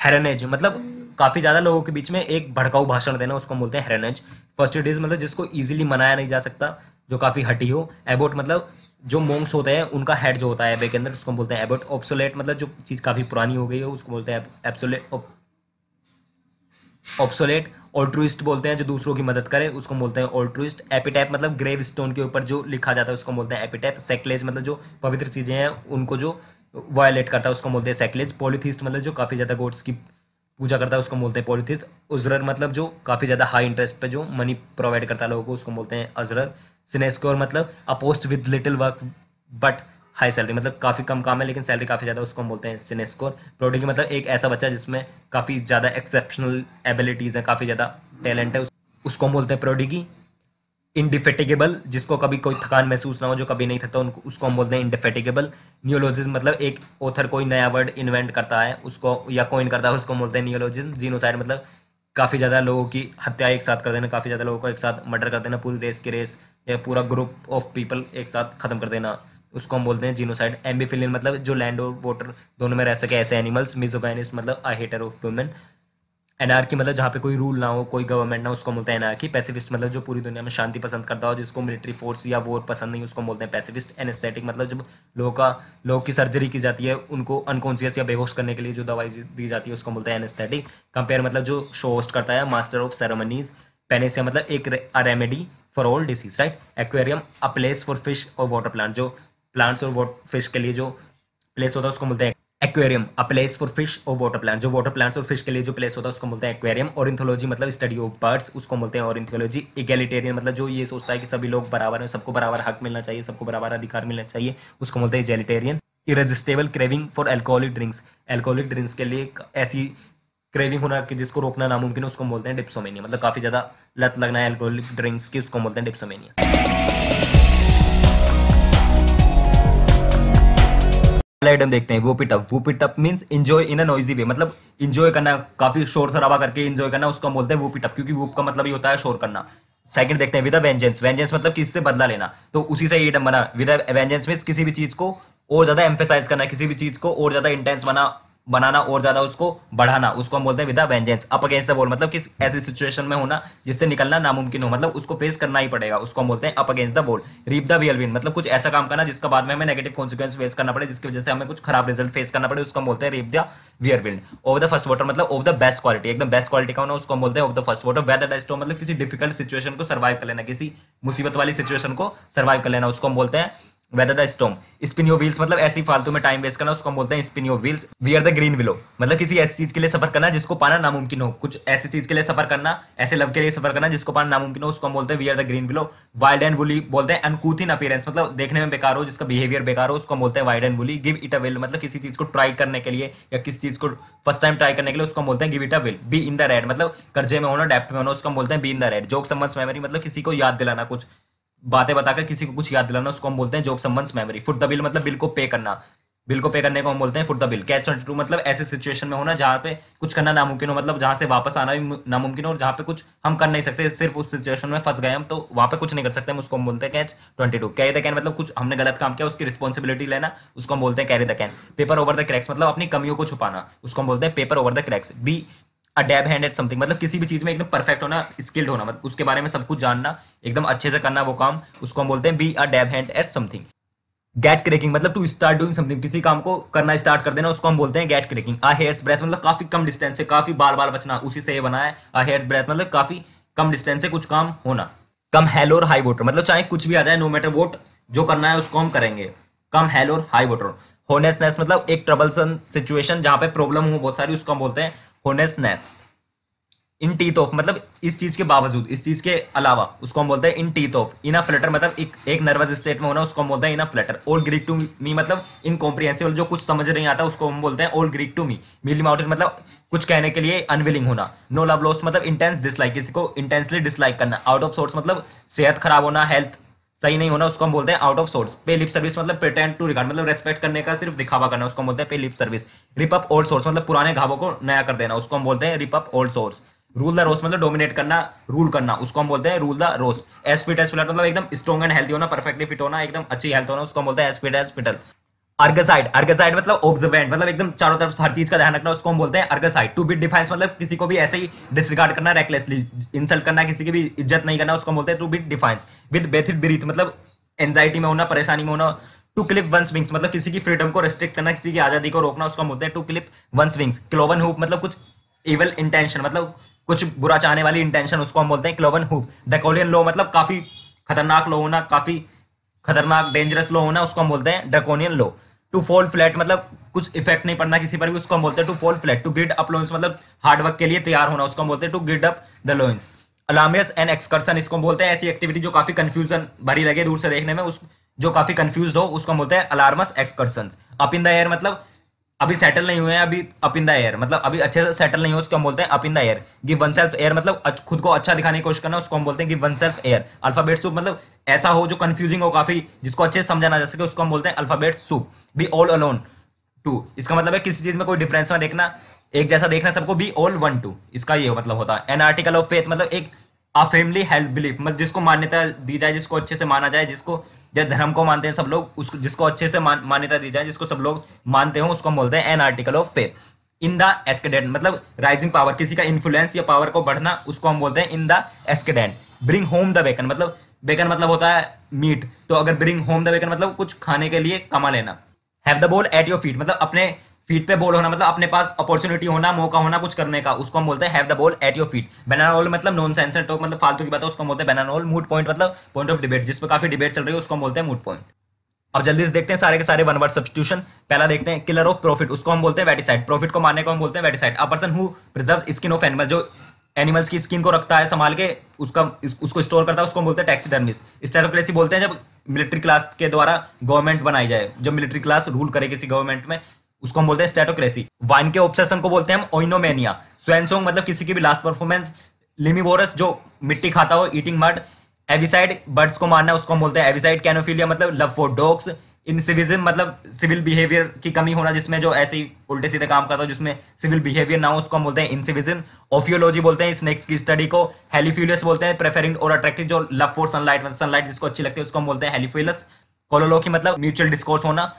Speaker 2: हेरेनेज, मतलब काफी ज्यादा लोगों के बीच में एक भड़काऊ भाषण देना, उसको हम बोलते हैं हेरेनेज। फर्स्ट डेज, मतलब जिसको इजीली मनाया नहीं जा सकता, जो काफी हटी हो। एबोट, मतलब
Speaker 1: जो मोंक्स होते हैं उनका हेड जो होता है एबे के अंदर उसको हम बोलते हैं एबट। ऑब्सोलेट मतलब जो चीज़ काफ़ी पुरानी हो गई है उसको बोलते हैं एब्सोलेट। ऑब्सोलेट। ऑल्ट्रुइस्ट बोलते हैं जो दूसरों की मदद करे उसको बोलते हैं ऑल्ट्रुइस्ट। एपिटैप मतलब ग्रेव स्टोन के ऊपर जो लिखा जाता है उसको बोलते हैं एपिटैप। सेक्लेज मतलब जो पवित्र चीज़ें हैं उनको जो वायलेट करता है उसको बोलते हैं सेक्लेज। पॉलीथीस्ट मतलब जो काफ़ी ज़्यादा गॉड्स की पूजा करता है उसको बोलते हैं पॉलीथीस्ट। उजरर मतलब जो काफ़ी ज़्यादा हाई इंटरेस्ट पे जो मनी प्रोवाइड करता है लोगों को उसको बोलते हैं अजरर। सिनेस्कोर मतलब अ post with little work but high salary मतलब काफ़ी कम काम है लेकिन सैलरी काफ़ी ज़्यादा उसको हम बोलते हैं सिनेस्कोर। प्रोडिगी मतलब एक ऐसा बच्चा जिसमें काफ़ी ज़्यादा एक्सेप्शनल एबिलिटीज़ हैं, काफ़ी ज़्यादा टैलेंट है, उसको हम बोलते हैं प्रोडिगी। इंडिफेटिगेबल जिसको कभी कोई थकान महसूस ना हो, जो कभी नहीं थकता, उनको उसको हम बोलते हैं इंडिफेटिगेबल। नियोलॉजिज्म मतलब एक ऑथर कोई नया वर्ड इन्वेंट करता है उसको या कोइन करता है उसको हम बोलते हैं नियोलॉजिज्म। जीनोसाइड मतलब काफ़ी ज़्यादा लोगों की हत्या एक साथ कर देना, काफ़ी ज़्यादा लोगों को एक साथ मर्डर कर देना, पूरी रेस की रेस या पूरा ग्रुप ऑफ पीपल एक साथ खत्म कर देना, उसको हम बोलते हैं जीनोसाइड। एम्बीफिलियन मतलब जो लैंड और वाटर दोनों में रह सके ऐसे एनिमल्स। मिजोगाइनिस्ट मतलब आई हेटर ऑफ वुमेन। एनार्की मतलब जहाँ पे कोई रूल ना हो, कोई गवर्नमेंट ना हो, उसको बोलते हैं एनार्की। पैसिफिस्ट मतलब जो पूरी दुनिया में शांति पसंद करता हो, जिसको मिलिट्री फोर्स या वॉर पसंद नहीं, उसको बोलते हैं पैसिफिस्ट। एनेस्थेटिक मतलब जब लोगों की सर्जरी की जाती है उनको अनकॉन्शियस या बेहोश करने के लिए जो दवाई दी जाती है उसको बोलते हैं एनेस्थेटिक। कंपेयर मतलब जो शो होस्ट करता है, मास्टर ऑफ सेरेमनीज। पेनेसिया मतलब एक remedy for all disease, right. Aquarium a place for fish और वाटर प्लांट, जो प्लांट्स और फिश के लिए जो प्लेस होता है उसको बोलते हैं aquarium. A place for fish और वाटर प्लांट, जो वाटर प्लांट्स और फिश के लिए जो प्लेस होता है उसको बोलते हैं एक्वेरियम। ऑरिंथोलॉजी मतलब स्टडी ऑफ बर्ड्स, उसको बोलते हैं ऑरिंथोलॉजी। इगैलिटेरियन मतलब जो ये सोचता है कि सभी लोग बराबर हैं, सबको बराबर हक मिलना चाहिए, सबको बराबर अधिकार मिलना चाहिए, उसको बोलते हैं egalitarian. Irresistible craving for alcoholic drinks, alcoholic drinks के लिए ऐसी क्रेविंग होना कि जिसको रोकना नामुमकिन है, उसको बोलते हैं डिप्सोमेनिया, मतलब काफी ज्यादा लत लगना है अल्कोहलिक ड्रिंक्स की, उसको बोलते हैं डिप्सोमेनिया। पहला आइटम देखते हैं whoop it up. Whoop it up means enjoy in a noisy way, मतलब एंजॉय करना, काफी शोर शराबा करके एंजॉय करना, उसको हम बोलते हैं वूप इट अप, क्योंकि वूप का मतलब ही होता है शोर करना। सेकंड देखते हैं विद अ वेंजेंस। वेंजेंस मतलब किसी से बदला लेना, तो उसी से ये आइटम बना। विद अ वेंजेंस मींस किसी भी चीज को और ज्यादा एम्फेसाइज करना, किसी भी चीज को और ज्यादा इंटेंस बनाना और ज्यादा उसको बढ़ाना, उसको हम बोलते हैं with a vengeance. Up against the wall मतलब किस ऐसी सिचुएशन में होना जिससे निकलना नामुमकिन हो, मतलब उसको फेस करना ही पड़ेगा, उसको हम बोलते हैं up against the wall. Reap the whirlwind मतलब कुछ ऐसा काम करना जिसका बाद में हमें नेगेटिव कॉन्सिक्वेंस फेस करना पड़े, जिसकी वजह से हमें कुछ खराब रिजल्ट फेस करना पड़े, उसको हम बोलते हैं reap the whirlwind. Of the first water मतलब ऑफ द बेस्ट क्वालिटी, एकदम बेस्ट क्वालिटी का होना, उसको हम बोलते हैं of the first water. Weather the storm मतलब किसी डिफिकल्ट सिचुएशन को सर्वाइव कर लेना, किसी मुसीबत वाली सिचुएशन को सर्वाइव कर लेना, उसको हम बोलते हैं weather the storm. Spin your wheels मतलब ऐसी फालतू में टाइम वेस्ट करना, उसको हम बोलते हैं spin your wheels. We are the green willow मतलब किसी ऐसी चीज के लिए सफर करना जिसको पाना नामुमकिन हो, कुछ ऐसी चीज के लिए सफर करना, ऐसे लव के लिए सफर करना जिसको पाना नामुमकिन हो, उसको हम बोलते हैं we are the green willow. Wild and woolly बोलते हैं अनकूथ इन अपीयरेंस मतलब देखने में बेकार हो, जिसका बिहेवियर बेकार हो, उसको हम बोलते हैं wild and woolly. Give it a will मतलब किसी चीज को ट्राई करने के लिए या किसी चीज को फर्स्ट टाइम ट्राई करने के लिए, उसको हम बोलते हैं give it a will. Be in the red मतलब कर्जे में होना, डेप्ट में होना, उसको हम बोलते हैं be in the red. Joke someone's memory मतलब किसी को याद दिलाना, कुछ बातें बताकर किसी को कुछ याद दिलाना, उसको हम बोलते हैं joke someone's memory. Foot the bill मतलब बिल को पे करना, बिल को पे करने को हम बोलते हैं फुट द बिल। कैच 22 मतलब ऐसे सिचुएशन में होना जहाँ पे कुछ करना नामुमकिन हो, मतलब जहाँ से वापस आना भी नामुमकिन हो और जहाँ पे कुछ हम कर नहीं सकते, सिर्फ उस सिचुएशन में फंस गए हम, तो वहाँ पे कुछ नहीं कर सकते हम, उसको हम बोलते हैं कैच 22। कैरी द कैन मतलब कुछ हमने गलत काम किया, उसकी रिस्पॉन्सिबिलिटी लेना, उसको हम बोलते हैं carry the can. Paper over the cracks मतलब अपनी कमियों को छुपाना, उसको हम बोलते हैं paper over the cracks. B a dab hand at something मतलब किसी भी चीज में एकदम परफेक्ट होना, स्किल्ड होना, मतलब उसके बारे में सब कुछ जानना, एकदम अच्छे से करना वो काम, उसको हम बोलते हैं be a dab hand at something. Get cracking मतलब टू स्टार्ट डूइंग समथिंग, किसी काम को करना स्टार्ट कर देना, उसको हम बोलते हैं गेट क्रेकिंग। अ हेयर्स ब्रेथ मतलब काफी कम डिस्टेंस से, काफी बाल बाल बचना, उसी से ये बना है। अ हेयर्स ब्रेथ मतलब काफी कम डिस्टेंस से कुछ काम होना। कम हेल और हाई वाटर मतलब चाहे कुछ भी आ जाए, नो मैटर वोट, जो करना है उसको हम करेंगे। कम हेल और हाई वाटर। होनेसनेस मतलब एक ट्रबलसम सिचुएशन जहां पे प्रॉब्लम हो बहुत सारी, उसको हम बोलते हैं होनेसनेस। इन टीथ ऑफ मतलब इस चीज के बावजूद, इस चीज के अलावा, उसको हम बोलते हैं in teeth of. In a flutter मतलब एक नर्वस स्टेट में होना, उसको हम बोलते हैं in a flutter. All Greek to me मतलब इनकॉम्प्रिहेंसिबल, जो कुछ समझ नहीं आता उसको हम बोलते हैं all Greek to me. Mealy mountain मतलब कुछ कहने के लिए अनविलिंग होना। नो लव लॉस्ट मतलब इंटेंस डिसलाइक, किसी को इंटेंसली डिसलाइक करना। आउट ऑफ सोर्ट्स मतलब सेहत खराब होना, हेल्थ सही नहीं होना, उसको हम बोलते हैं आउट ऑफ सोर्स। पे लिप सर्विस मतलब प्रिटेंड टू रिगार्ड मतलब रेस्पेक्ट करने का सिर्फ दिखावा करना, उसको हम बोलते हैं पे lip service. Rib up old source मतलब पुराने घावों को नया कर देना, उसको हम बोलते हैं rip up old sores. Rule the roost मतलब डोमिनेट करना, रूल करना, उसको हम बोलते हैं rule the roost. As fit as fiddle मतलब एकदम स्ट्रॉन्ग एंड हेल्थी होना, परफेक्टली फिट होना, एकदम अच्छी हेल्थ होना, उसको हम बोलते हैं as fit as fiddle. Argus eyed, Argus eyed मतलब ऑब्जर्वेंट मतलब एकदम चारों तरफ हर चीज का ध्यान रखना, उसको हम बोलते हैं अर्गसाइड। टू बिट डिफाइंस मतलब किसी को भी ऐसे ही डिसरिगार्ड करना, रेकलेसली इंसल्ट करना, किसी की भी इज्जत नहीं करना, उसको हम बोलते हैं to bid defiance. With bated breath मतलब एंजाइटी में होना, परेशानी में होना। टू क्लिप वंस विंग्स मतलब किसी की फ्रीडम को रेस्ट्रिक्ट करना, किसी की आजादी को रोकना, उसको हम बोलते हैं to clip one's wings. Cloven hoof मतलब कुछ इवल इंटेंशन, मतलब कुछ बुरा चाहने वाली इंटेंशन, उसको हम बोलते हैं क्लोवन हुप। ड्रैकोनियन लॉ मतलब काफी खतरनाक लॉ होना, काफी खतरनाक डेंजरस लॉ होना, उसको हम बोलते हैं draconian law. To fall flat मतलब कुछ इफेक्ट नहीं पड़ना किसी पर भी, उसको हम बोलते हैं to fall flat. To gird up loins मतलब हार्ड वर्क के लिए तैयार होना, उसको हम बोलते हैं to gird up the loins. Alarums and excursions इसको हम बोलते हैं ऐसी एक्टिविटी जो काफी कंफ्यूजन भरी लगे दूर से देखने में, उस जो काफी कंफ्यूज हो उसको हम बोलते हैं alarums excursions. Up in the air मतलब अभी सेटल नहीं हुए हैं, अभी अप इन द एयर मतलब अभी अच्छे से सेटल नहीं हो, उसको हम बोलते हैं up in the air. Give one self air मतलब खुद को अच्छा दिखाने की कोशिश करना, उसको हम बोलते हैं give one self air. Alphabet soup मतलब ऐसा हो जो कंफ्यूजिंग हो काफी, जिसको अच्छे से समझा ना जा सके, उसको हम बोलते हैं alphabet soup. Be all alone to इसका मतलब है किसी चीज में कोई डिफरेंस ना देखना, एक जैसा देखना सबको। बी ऑल वन टू इसका ये मतलब होता है। एन आर्टिकल ऑफ फेथ मतलब एक अफर्मली हेल्ड बिलीफ मतलब जिसको मान्यता दी जाए, जिसको अच्छे से माना जाए, जिसको जैसे धर्म को मानते हैं सब लोग, उसको जिसको अच्छे से मान्यता दी जाए, जिसको सब लोग मानते हो, उसको हम बोलते हैं an article of faith. In the ascendant मतलब राइजिंग पावर, किसी का इन्फ्लुएंस या पावर को बढ़ना, उसको हम बोलते हैं in the ascendant. Bring home the bacon मतलब बेकन मतलब होता है मीट, तो अगर ब्रिंग होम द बेकन मतलब कुछ खाने के लिए कमा लेना। Have the ball at your feet मतलब अपने फीट पे बॉल होना, मतलब अपने पास अपॉर्चुनिटी होना, मौका होना कुछ करने का, उसको हम बोलते हैं have the ball at your feet. Banana roll मतलब नॉन सेंस टॉक मतलब फालतू की बात है, उसको हम बोलते हैं बनाना रोल। मूड पॉइंट मतलब पॉइंट ऑफ डिबेट, जिस पर काफी डिबेट चल रही है, उसको हम बोलते हैं मूड पॉइंट। अब जल्दी से देखते हैं सारे के सारे वन वर्ड सब्स्टिट्यूशन। पहला देखते हैं किलर ऑफ प्रॉफिट, उसको हम बोलते हैं वेटिसाइड। प्रॉफिट को मारने को हम बोलते हैं वेटिसाइड। A person who preserve skin of animal जो एनिमल्स की स्किन को रखता है संभाल के, उसको स्टोर करता है, उसको हम बोलते हैं टैक्सीडर्मिस्ट। स्टेटोक्रेसी बोलते हैं जब मिलिट्री क्लास के द्वारा गवर्नमेंट बनाई जाए, जब मिलिट्री क्लास रूल करे किसी गवर्नमेंट में, उसको हम बोलते हैं स्टेटोक्रेसी। वाइन के ऑब्सेशन को बोलते हैं हम ओइनोमेनिया। स्वैनसोंग मतलब किसी की भी लास्ट परफॉर्मेंस। लिमिवोरस जो मिट्टी खाता हो, ईटिंग मड। एविसाइड बर्ड्स को मारना, उसको हम बोलते हैं एविसाइड। कैनोफिलिया मतलब लव फॉर डॉग्स। इनसिविज्म मतलब सिविल बिहेवियर की कमी होना, जिसमें जो ऐसे ही उल्टे सीधे काम करता हो, जिसमें सिविल बिहेवियर ना हो, उसको हम बोलते हैं इनसिविज्म। ऑफियोलॉजी बोलते हैं स्नेक्स की स्टडी को। हेलीफ्यूलियस बोलते हैं प्रेफरिंग और अट्रैक्टिव जो लव फॉर सनलाइट मतलब सनलाइट जिसको अच्छी लगती है, उसको हम बोलते हैं हेलीफ्यूलियस। कोलोलोकी मतलब म्यूचुअल डिस्कोर्स होना।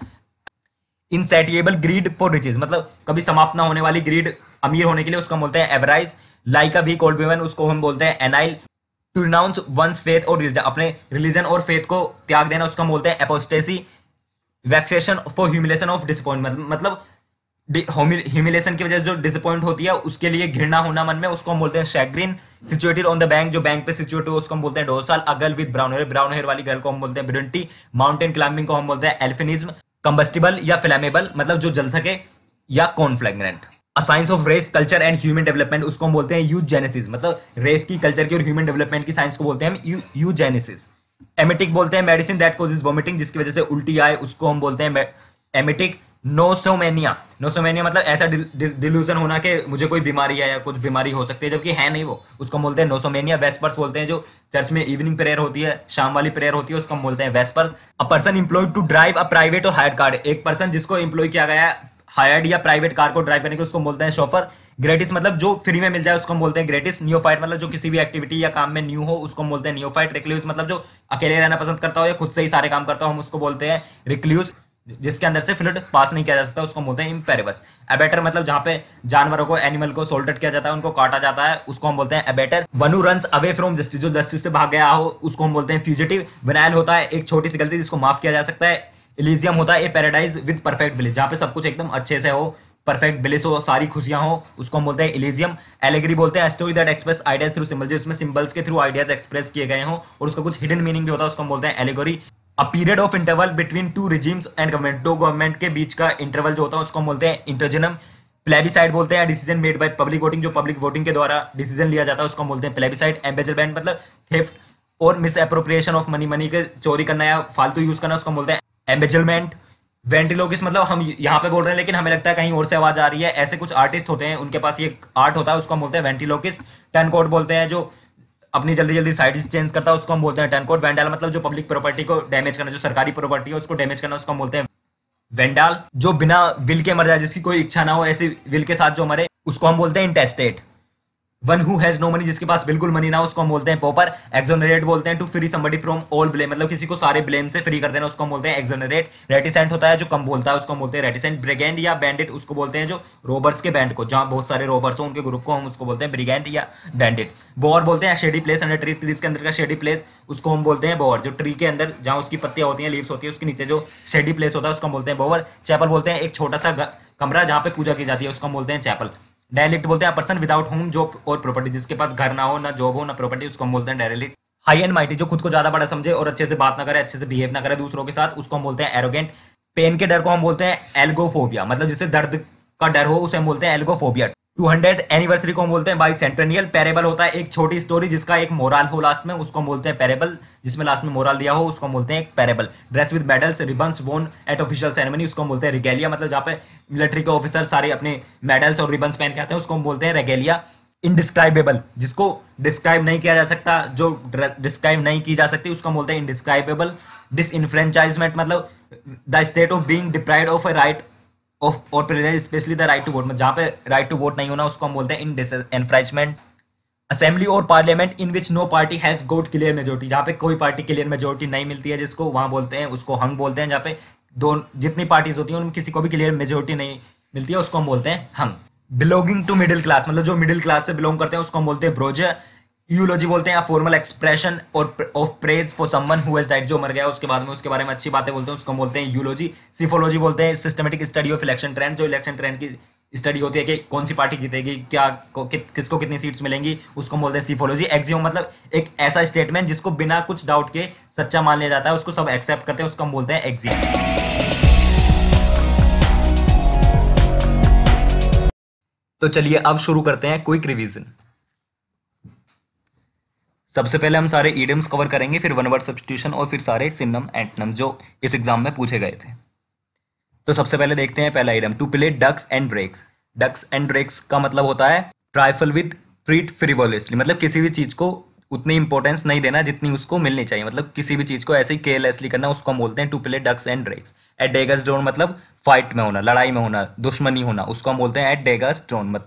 Speaker 1: इनसैटिएबल ग्रीड फॉर रिचेज मतलब कभी समाप्त ना होने वाली ग्रीड अमीर होने के लिए, उसको हम बोलते हैं avarice. Like a weak old woman उसको हम बोलते हैं anile. To renounce one's faith और रिलीजन अपने रिलीजन और फेथ को त्याग देना, उसको हम बोलते हैं apostasy. Vexation for humiliation of disappointment मतलब ह्यूमिलेशन की वजह से जो डिसअपॉइंट होती है उसके लिए घृणा होना मन में, उसको हम बोलते हैं chagrin. Situated on the bank जो बैंक पे सिचुएट हो, उसको हम बोलते हैं dorsal. A girl with brown hair वाली गर्ल को हम बोलते हैं ब्रिंटी। माउंटेन क्लाइंबिंग को हम बोलते हैं एल्फिनिज्म। कंबस्टिबल या फ्लेमेबल मतलब जो जल सके, या conflagrant. A science of race culture and human development उसको हम बोलते हैं यूजेनेसिस मतलब रेस की, कल्चर की और ह्यूमन डेवलपमेंट की साइंस को बोलते हैं हम यूजेनेसिस। एमेटिक बोलते हैं मेडिसिन दैट कॉजेज वोमिटिंग जिसकी वजह से उल्टी आए, उसको हम बोलते हैं एमेटिक। नोसोमेनिया मतलब ऐसा डिल्यूजन होना कि मुझे कोई बीमारी है या कुछ बीमारी हो सकती है जबकि है नहीं वो, उसको हम बोलते हैं नोसोमेनिया। वेस्पर्स बोलते हैं जो चर्च में इवनिंग प्रेयर होती है, शाम वाली प्रेयर होती है, उसको हम बोलते हैं vesper. A person employed to drive a private or hired car एक पर्सन जिसको एम्प्लॉय किया गया है हायर्ड या प्राइवेट कार को ड्राइव करने के, उसको बोलते हैं शोफर। ग्रेटिस मतलब जो फ्री में मिल जाए, उसको हम बोलते हैं ग्रेटिस। नियोफाइट मतलब जो किसी भी एक्टिविटी या काम में न्यू हो, उसको हम बोलते हैं नियोफाइट। रिक्ल्यूज मतलब जो अकेले रहना पसंद करता हो या खुद से ही सारे काम करता हो, हम उसको बोलते हैं रिक्ल्यूज। जिसके अंदर से फ्लूइड पास नहीं किया जा सकता, उसको हम बोलते हैं इम्पेरेबस। एबेटर मतलब जहां पे जानवरों को, एनिमल को सोल्टेड किया जाता है, उनको काटा जाता है, उसको हम बोलते हैं abettor. One who runs away from justice जो जस्टिस से भाग गया हो, उसको हम बोलते हैं फ्यूजिटिव। विनाइल होता है एक छोटी सी गलती जिसको माफ किया जा सकता है। इलिजियम होता है ए पैराडाइज विद परफेक्ट ब्लिस जहां पे सब कुछ एकदम अच्छे से हो, परफेक्ट ब्लिस हो, सारी खुशियां हो, उसको हम बोलते हैं इलिजियम। एलेगरी बोलते हैं story that express ideas through symbol जिसमें सिंबल्स के थ्रू आइडियाज एक्सप्रेस किए गए हों और उसका कुछ हिडन मीनिंग भी होता है, उसको हम बोलते हैं allegory. A period of interval between two regimes and government दो गवर्नमेंट के बीच का इंटरवल जो होता है उसको हम बोलते हैं इंटरजिनम। प्लेबिसाइड बोलते हैं decision made by public voting जो पब्लिक वोटिंग के द्वारा डिसीजन लिया जाता है, उसको हम बोलते हैं प्लेबिसाइड। एम्बेजलमेंट मतलब थेफ्ट और मिस एप्रोप्रिएशन ऑफ मनी के चोरी करना या फालतू यूज करना, उसको हम बोलते हैं एम्बेजलमेंट। वेंटिलोकिस्ट मतलब हम यहाँ पे बोल रहे हैं लेकिन हमें लगता है कहीं और से आवाज आ रही है, ऐसे कुछ आर्टिस्ट होते हैं उनके पास ये आर्ट होता है, उसको हम बोलते हैं वेंटिलोकिस्ट। टर्न कोड बोलते हैं जो अपनी जल्दी जल्दी साइड चेंज करता है, उसको हम बोलते हैं टर्न कोड। वेंडाल मतलब जो पब्लिक प्रॉपर्टी को डैमेज करना, जो सरकारी प्रॉपर्टी है उसको डैमेज करना, उसको हम बोलते हैं वेंडाल। जो बिना विल के मर जाए, जिसकी कोई इच्छा ना हो, ऐसी विल के साथ जो मरे, उसको हम बोलते हैं intestate. One who has no money, जिसके पास बिल्कुल मनी ना हो, उसको हम बोलते हैं पॉपर। एक्सोनरेट बोलते हैं to free somebody from all blame, मतलब किसी को सारे ब्लेम से फ्री कर देना, उसको हम बोलते हैं एक्सोनरेट। रेटिसेंट होता है जो कम बोलता है, उसको हम बोलते हैं रेटिसेंट। ब्रिगेंड या बैंडिट, उसको बोलते हैं जो रोबर्स के बैंड को, जहां बहुत सारे रोबर्स हो उनके ग्रुप को हम उसको बोलते हैं ब्रिगेंड या बैंडिट। बोअर बोलते हैं shady place under tree, trees के अंदर का शेडी प्लेस, उसको हम बोलते हैं बोअर। जो ट्री के अंदर जहां उसकी पत्तियां होती हैं, लीव्स होती है, उसके नीचे जो शेडी प्लेस होता है उसको हम बोलते हैं बोअर। चैपल बोलते हैं एक छोटा सा कमरा जहां पे पूजा की जाती है, उसको हम बोलते हैं चैपल। डायलिक्ट बोलते हैं पर्सन विदाउट होम जॉब और प्रॉपर्टी, जिसके पास घर ना हो, ना जॉब हो, ना प्रॉपर्टी, उसको हम बोलते हैं डायलिक्ट। हाई एंड माइटी, जो खुद को ज्यादा बड़ा समझे और अच्छे से बात ना करे, अच्छे से बिहेव ना करे दूसरों के साथ, उसको हम बोलते हैं एरोगेंट। पेन के डर को हम बोलते हैं एल्गोफोबिया, मतलब जिससे दर्द का डर हो उसे हम बोलते हैं एल्गोफोबिया। 200 एनिवर्सरी को हम बोलते हैं बाई सेंट्रेनियल। पैरेबल होता है एक छोटी स्टोरी जिसका एक मोरल हो लास्ट में, उसको हम बोलते हैं पैरेबल। जिसमें लास्ट में मोरल दिया हो उसको हम बोलते हैं एक parable. Dress with medals ribbons वोन एट ऑफिशियल सेरेमनी, उसको हम बोलते हैं रिगेलिया, मतलब जहाँ पे मिलिट्री के ऑफिसर सारे अपने मेडल्स और रिबन्स पहन के आते हैं, उसको हम बोलते हैं रेगेलिया। इनडिस्क्राइबेबल, जिसको डिस्क्राइब नहीं किया जा सकता, जो डिस्क्राइब नहीं की जा सकती, उसको हम बोलते हैं इनडिस्क्राइबेबल। डिसइनफ्रेंचाइजमेंट, मतलब the state of being deprived of a right of और privilege, especially the right to vote, जहाँ पे राइट टू वोट नहीं होना, उसको हम बोलते हैं disenfranchisement. Assembly or parliament in which no party has got clear majority, जहाँ पे कोई पार्टी क्लियर मेजोरिटी नहीं मिलती है जिसको, वहां बोलते हैं उसको हंग बोलते हैं। जहाँ पे दो जितनी पार्टीज होती हैं उनमें किसी को भी क्लियर मेजोरिटी नहीं मिलती है, उसको हम बोलते हैं हंग। बिलोंगिंग टू मिडिल क्लास, मतलब जो मिडिल क्लास से बिलोंग करते हैं उसको हम बोलते हैं ब्रोजे। यूलॉजी बोलते हैं फॉर्मल एक्सप्रेशन और of praise for someone who has died, जो मर गया उसके बाद में उसके बारे में अच्छी बातें बोलते हैं, उसको हम बोलते हैं यूलॉजी। सिफोलॉजी बोलते हैं systematic study of election trend, जो इलेक्शन ट्रेंड की स्टडी होती है कि कौन सी पार्टी जीतेगी, किसको कितनी सीट्स मिलेंगी, उसको हम बोलते हैं सिफोलॉजी। एक्सियोम, मतलब एक ऐसा स्टेटमेंट जिसको बिना कुछ डाउट के सच्चा मान लिया जाता है, उसको सब एक्सेप्ट करते हैं, उसको हम बोलते हैं एक्सियोम। तो चलिए अब शुरू करते हैं क्विक रिवीजन। सबसे पहले हम सारे ईडियम्स कवर करेंगे, फिर वन वर्ड सब्स्टिट्यूशन और फिर सारे सिनोनिम एंटोनिम जो इस एग्जाम में पूछे गए थे। तो सबसे पहले देखते हैं पहला idiom, to play ducks and drakes. Ducks and drakes का मतलब होता है ट्राइफल विद ट्रीट फ्रिवोलसली, मतलब किसी भी चीज को उतनी इंपॉर्टेंस नहीं देना जितनी उसको मिलनी चाहिए, मतलब किसी भी चीज को ऐसे ही केयरलेसली करना, उसको हम बोलते हैं to play ducks and drakes. At daggers drawn, मतलब फाइट में होना, लड़ाई में होना, दुश्मनी होना, उसको हम बोलते हैं at daggers drawn.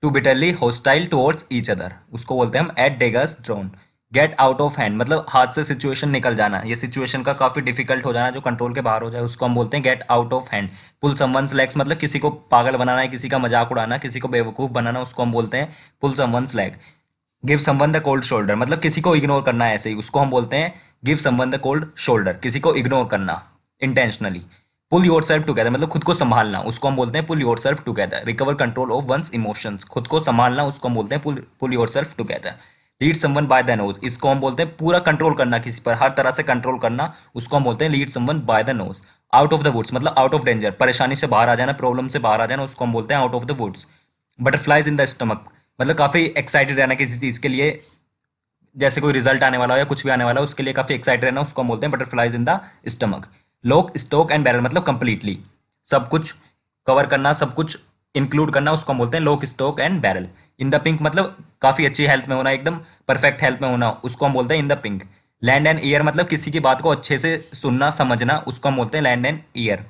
Speaker 1: To bitterly hostile towards each other, उसको बोलते हैं हम at daggers drawn. Get out of hand, मतलब हाथ से सिचुएशन निकल जाना, ये सिचुएशन का काफी डिफिकल्ट हो जाना, जो कंट्रोल के बाहर हो जाए, उसको हम बोलते हैं get out of hand. Pull someone's legs, मतलब किसी को पागल बनाना है, किसी का मजाक उड़ाना, किसी को बेवकूफ बनाना, उसको हम बोलते हैं pull someone's leg. Give someone the cold shoulder, मतलब किसी को इग्नोर करना है ऐसे ही, उसको हम बोलते हैं give someone the cold shoulder, किसी को इग्नोर करना intentionally. Pull yourself together, मतलब खुद को संभालना, उसको हम बोलते हैं pull yourself together. Recover control of one's emotions, खुद को संभालना, उसको हम बोलते हैं pull yourself together. Lead someone by the nose, इसको हम बोलते हैं पूरा कंट्रोल करना, किसी पर हर तरह से कंट्रोल करना, उसको हम बोलते हैं lead someone by the nose. Out of the woods, मतलब आउट ऑफ डेंजर, परेशानी से बाहर आ जाना, प्रॉब्लम से बाहर आ जाना, उसको हम बोलते हैं out of the woods. Butterflies in the stomach, मतलब काफी एक्साइटेड रहना किसी चीज के लिए, जैसे कोई रिजल्ट आने वाला हो या कुछ भी आने वाला हो उसके लिए काफी एक्साइटेड रहना, उसको हम बोलते हैं butterflies in the stomach. Lock stock and barrel, मतलब कंप्लीटली सब कुछ कवर करना, सब कुछ इंक्लूड करना, उसको हम बोलते हैं lock stock and barrel. In the pink, मतलब काफी अच्छी हेल्थ में होना, एकदम परफेक्ट हेल्थ में होना, उसको हम बोलते हैं in the pink. Land an year, मतलब किसी की बात को अच्छे से सुनना समझना, उसको हम बोलते हैं lend an ear.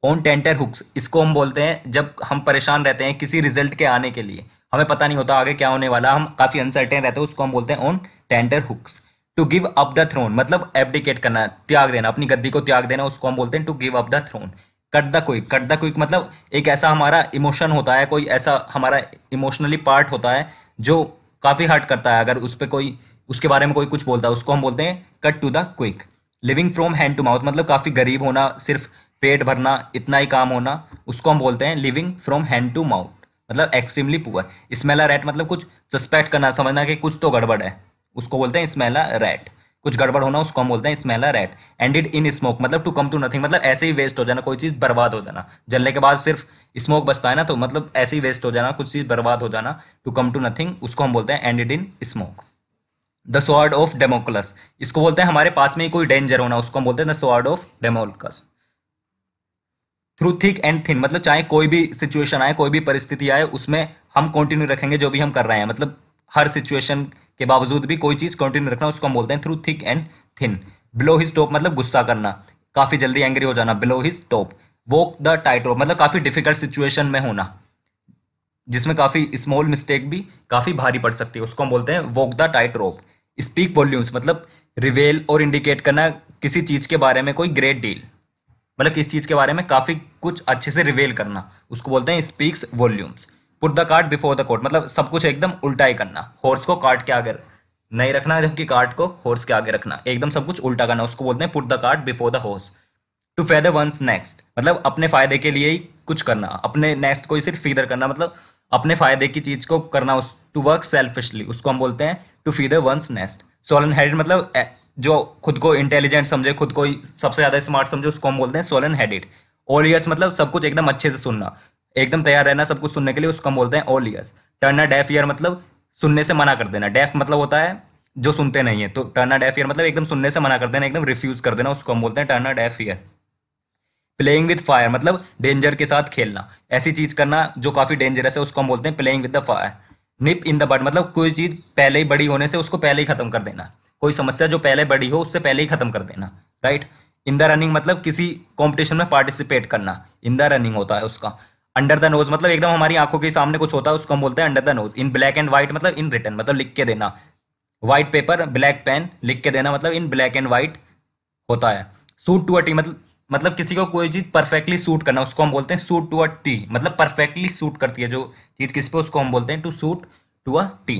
Speaker 1: On tenterhooks, इसको हम बोलते हैं जब हम परेशान रहते हैं किसी रिजल्ट के आने के लिए, हमें पता नहीं होता आगे क्या होने वाला, हम काफी अनसर्टेन रहते हैं, उसको हम बोलते हैं on tenterhooks. To give up the throne, मतलब एब्डिकेट करना, त्याग देना, अपनी गद्दी को त्याग देना, उसको हम बोलते हैं to give up the throne. Cut the quick, cut the quick मतलब एक ऐसा हमारा इमोशन होता है, कोई ऐसा हमारा इमोशनली पार्ट होता है जो काफी हर्ट करता है अगर उस पर कोई, उसके बारे में कोई कुछ बोलता है, उसको हम बोलते हैं cut to the quick. Living from hand to mouth, मतलब काफी गरीब होना, सिर्फ पेट भरना, इतना ही काम होना, उसको हम बोलते हैं living from hand to mouth, मतलब extremely poor. Smell a rat, मतलब कुछ सस्पेक्ट करना, समझना कि कुछ तो गड़बड़ है, उसको बोलते हैं स्मेल अ रैट, कुछ गड़बड़ होना, उसको हम बोलते हैं smell a rat. Ended in smoke, मतलब टू कम टू नथिंग, मतलब ऐसे ही वेस्ट हो जाना, कोई चीज बर्बाद हो जाना, जलने के बाद सिर्फ स्मोक बचता है ना, तो मतलब ऐसे ही वेस्ट हो जाना, कुछ चीज बर्बाद हो जाना, टू कम टू नथिंग, उसको हम बोलते हैं ended in smoke. The sword of Damocles, इसको बोलते हैं हमारे पास में ही कोई डेंजर होना, उसको हम बोलते हैं the sword of Damocles. Through thick and thin, मतलब चाहे कोई भी सिचुएशन आए, कोई भी परिस्थिति आए, उसमें हम कंटिन्यू रखेंगे जो भी हम कर रहे हैं, मतलब हर सिचुएशन के बावजूद भी कोई चीज कंटिन्यू रखना, उसको हम बोलते हैं through thick and thin. Below his top, मतलब गुस्सा करना, काफी जल्दी एंग्री हो जाना, below his top. Walk the tight रोप, मतलब काफी डिफिकल्ट सिचुएशन में होना, जिसमें काफ़ी स्मॉल मिस्टेक भी काफ़ी भारी पड़ सकती है, उसको हम बोलते हैं walk the tight rope. Speak volumes मतलब रिवेल और इंडिकेट करना किसी चीज़ के बारे में कोई ग्रेट डील, मतलब किसी चीज़ के बारे में काफ़ी कुछ अच्छे से रिवेल करना, उसको बोलते हैं speaks volumes. Put the cart before the court मतलब सब कुछ एकदम उल्टा ही करना, हॉर्स को कार्ट के आगे नहीं रखना जबकि कार्ट को हॉर्स के आगे रखना, एकदम सब कुछ उल्टा करना, उसको बोलते हैं put the cart before the horse. To feather one's nest मतलब अपने फायदे के लिए ही कुछ करना, अपने नेक्स्ट को ही सिर्फ फीदर करना, मतलब अपने फायदे की चीज को करना, उस टू वर्क सेल्फिशली, उसको हम बोलते हैं to feather one's nest. Swollen headed मतलब जो खुद को इंटेलिजेंट समझे, खुद को ही सबसे ज्यादा स्मार्ट समझे, उसको हम बोलते हैं सोलन हेडेड। ऑल ईयर्स मतलब सब कुछ एकदम अच्छे से सुनना, एकदम तैयार रहना सब कुछ सुनने के लिए, उसको हम बोलते हैं all years. Turn a deaf ear मतलब सुनने से मना कर देना, डेफ मतलब होता है जो सुनते नहीं है, तो टर्न अ डेफ ईयर मतलब एकदम सुनने से मना कर देना, एकदम रिफ्यूज कर देना, उसको हम बोलते हैं turn a deaf ear. Playing with fire मतलब डेंजर के साथ खेलना, ऐसी चीज करना जो काफी डेंजरस है, उसको हम बोलते हैं playing with the fire. Nip in the bud मतलब कोई चीज पहले ही बड़ी होने से उसको पहले ही खत्म कर देना, कोई समस्या जो पहले बड़ी हो उससे पहले ही खत्म कर देना, राइट। इन द रनिंग मतलब किसी कंपटीशन में पार्टिसिपेट करना, इन द रनिंग होता है उसका। अंडर द नोज मतलब एकदम हमारी आंखों के सामने कुछ होता है, उसको हम बोलते हैं under the nose. In black and white मतलब इन रिटन मतलब लिख के देना, व्हाइट पेपर ब्लैक पेन लिख के देना मतलब इन ब्लैक एंड व्हाइट होता है। सूट टू अ टी मतलब किसी को कोई चीज परफेक्टली सूट करना, उसको हम बोलते हैं सूट टू अ टी, मतलब परफेक्टली सूट करती है जो चीज किस पे, उसको हम बोलते हैं to suit to a tee.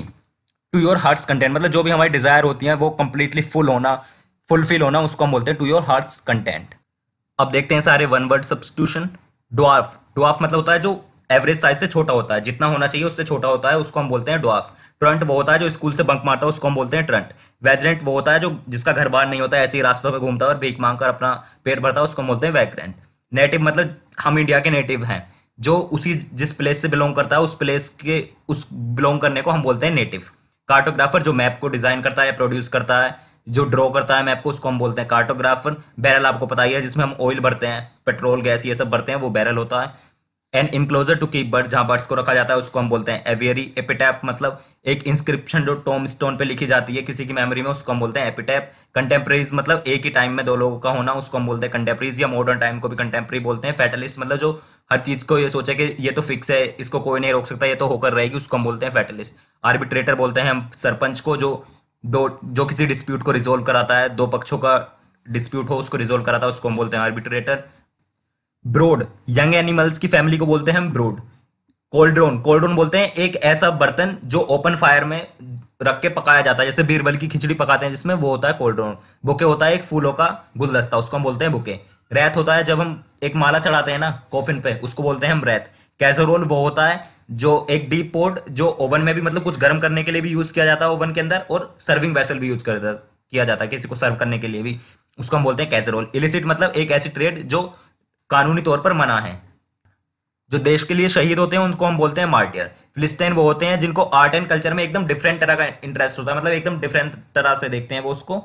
Speaker 1: To your heart's content मतलब जो भी हमारी डिजायर होती है वो कंप्लीटली फुल होना, फुलफिल होना, उसको हम बोलते हैं टू योर हार्ट्स कंटेंट। अब देखते हैं सारे one word substitution. Dwarf, dwarf मतलब होता है जो एवरेज साइज से छोटा होता है, जितना होना चाहिए उससे छोटा होता है, उसको हम बोलते हैं ड्वार्फ। ट्रंट वो होता है जो स्कूल से बंक मारता है, उसको हम बोलते हैं ट्रंट। वैजरेंट वो होता है जो जिसका घर बार नहीं होता है, ऐसे ही रास्तों पे घूमता है और भीख मांग कर अपना पेट भरता है, उसको हम बोलते हैं वैग्रेंट। नेटिव मतलब हम इंडिया के नेटिव हैं, जो उसी जिस प्लेस से बिलोंग करता है उस प्लेस के उस बिलोंग करने को हम बोलते हैं नेटिव। कार्टोग्राफर जो मैप को डिजाइन करता है या प्रोड्यूस करता है, जो ड्रॉ करता है मैप को, उसको हम बोलते हैं कार्टोग्राफर। बैरल आपको पता ही है जिसमें हम ऑयल भरते हैं, पेट्रोल गैस ये सब भरते हैं, वो बैरल होता है। An enclosure to keep bird जहां बर्ड्स को रखा जाता है, उसको हम बोलते हैं एवियरी। एपिटैप मतलब एक इंस्क्रिप्शन जो टॉम स्टोन पे लिखी जाती है किसी की मेमोरी में, उसको हम बोलते हैं एपिटैप। कंटेम्प्रेरीज मतलब एक ही टाइम में दो लोगों का होना, उसको हम बोलते हैं कंटेम्प्रेरीज, या मॉडर्न टाइम को भी कंटेम्प्रेरी बोलते हैं। फैटलिस्ट मतलब जो हर चीज को ये सोचे कि ये तो फिक्स है, इसको कोई नहीं रोक सकता, ये तो होकर रहेगी, उसको हम बोलते हैं फैटलिस्ट। आर्बिट्रेटर बोलते हैं हम सरपंच को, जो किसी डिस्प्यूट को रिजोल्व कराता है, दो पक्षों का डिस्प्यूट हो उसको रिजोल्व कराता है, उसको हम बोलते हैं आर्बिट्रेटर। ब्रोड, यंग एनिमल्स की फैमिली को बोलते हैं हम ब्रोड। कोल्ड्रोन, कोल्ड्रोन बोलते हैं एक ऐसा बर्तन जो ओपन फायर में रख के पकाया जाता है, जैसे बीरबल की खिचड़ी पकाते हैं जिसमें, वो होता है कोल्ड्रोन। बुके होता है एक फूलों का गुलदस्ता, उसको हम बोलते हैं बुके। रैत होता है जब हम एक माला चढ़ाते हैं ना कॉफिन पे, उसको बोलते हैं हम रैत। कैसरोल वो होता है जो एक डीप पोट जो ओवन में भी मतलब कुछ गर्म करने के लिए भी यूज किया जाता है ओवन के अंदर, और सर्विंग वेसल भी यूज किया जाता है किसी को सर्व करने के लिए भी, उसको हम बोलते हैं कैसरोल। इलिसिट मतलब एक ऐसी ट्रेड जो कानूनी तौर पर मना है। जो देश के लिए शहीद होते हैं उनको हम बोलते हैं मार्टियर। फिलिस्तीन वो होते हैं जिनको आर्ट एंड कल्चर में एकदम डिफरेंट तरह का इंटरेस्ट होता है, मतलब एकदम डिफरेंट तरह से देखते हैं वो उसको,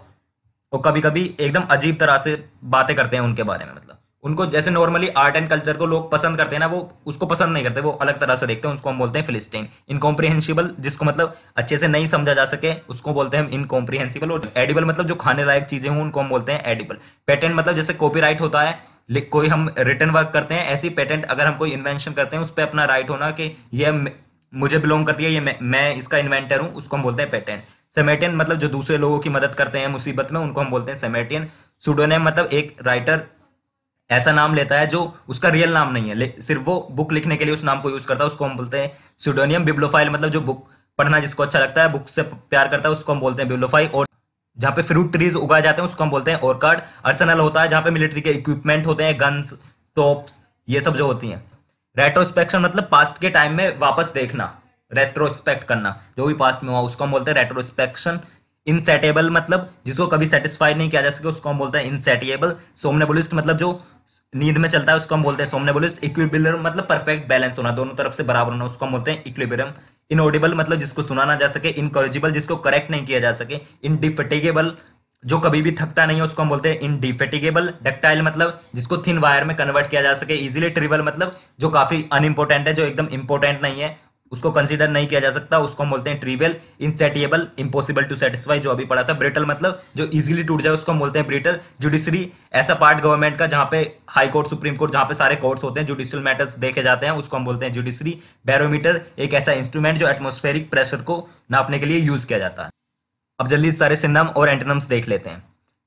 Speaker 1: और कभी कभी एकदम अजीब तरह से बातें करते हैं उनके बारे में, मतलब उनको जैसे नॉर्मली आर्ट एंड कल्चर को लोग पसंद करते हैं ना, वो उसको पसंद नहीं करते, वो अलग तरह से देखते हैं, उसको हम बोलते हैं फिलिस्तीन। इनकॉम्प्रिहेंसिबल जिसको मतलब अच्छे से नहीं समझा जा सके उसको बोलते हैं हम इनकॉम्प्रिहेंसिबल। और एडिबल मतलब जो खाने लायक चीजें हों उनको हम बोलते हैं एडिबल। पेटेंट मतलब जैसे कॉपीराइट होता है, कोई हम रिटर्न वर्क करते हैं, ऐसी पेटेंट अगर हम कोई इन्वेंशन करते हैं उस पर अपना राइट होना कि ये मुझे बिलोंग करती है, ये मैं इसका इन्वेंटर हूं, उसको हम बोलते हैं पेटेंट। सेमेटियन मतलब जो दूसरे लोगों की मदद करते हैं मुसीबत में, उनको हम बोलते हैं सेमेटियन। सुडोनेम मतलब एक राइटर ऐसा नाम लेता है जो उसका रियल नाम नहीं है, सिर्फ वो बुक लिखने के लिए उस नाम को यूज करता है, उसको हम बोलते हैं सुडोनियम। बिब्लोफाइल मतलब जो बुक पढ़ना जिसको अच्छा लगता है, बुक से प्यार करता है, उसको हम बोलते हैं बिब्लोफाइल। और जहाँ पे फ्रूट ट्रीज उगाए जाते हैं उसको हम बोलते हैं ऑर्कार्ड। अर्सनल होता है जहाँ पे मिलिट्री के इक्विपमेंट होते हैं, गन्स, तोप्स, ये सब जो होती हैं। रेट्रोस्पेक्शन मतलब पास्ट के टाइम में वापस देखना, रेट्रोस्पेक्ट करना जो भी पास्ट में हुआ, उसको हम बोलते हैं रेट्रोस्पेक्शन। इनसेटेबल मतलब जिसको कभी सेटिस्फाई नहीं किया जा सके, उसको हम बोलते हैं इनसेटिएबल। सोमनेबुलिस्ट मतलब जो नींद में चलता है उसको हम बोलते हैं सोमनेबुलिस्ट। इक्विलिब्रियम मतलब परफेक्ट बैलेंस होना, दोनों तरफ से बराबर होना, उसको हम बोलते हैं इक्विलिब्रियम। इनऑडिबल मतलब जिसको सुना ना जा सके। इनकॉरिजिबल जिसको करेक्ट नहीं किया जा सके। इनडिफेटिगेबल जो कभी भी थकता नहीं है, उसको हम बोलते हैं इनडिफेटिगेबल। डक्टाइल मतलब जिसको थिन वायर में कन्वर्ट किया जा सके इजीली। ट्रिवल मतलब जो काफी अनइम्पोर्टेंट है, जो एकदम इंपॉर्टेंट नहीं है, उसको कंसीडर नहीं किया जा सकता, उसको हम बोलते हैं trivial, insatiable, impossible to satisfy, जो अभी पढ़ा था। ब्रिटल मतलब जो इजीली टूट जाए उसको हम बोलते हैं ब्रिटल। जुडिशरी, ऐसा पार्ट गवर्नमेंट का जहां पे हाई कोर्ट, सुप्रीम कोर्ट, जहां पे सारे कोर्ट्स होते हैं, जुडिशियल मैटर्स देखे जाते हैं, उसको हम बोलते हैं जुडिशरी। बैरोमीटर, एक ऐसा इंस्ट्रूमेंट जो एटमॉस्फेरिक प्रेशर को नापने के लिए यूज किया जाता है। अब जल्दी से सारे सिनोनिम और एंटोनिम्स देख लेते हैं।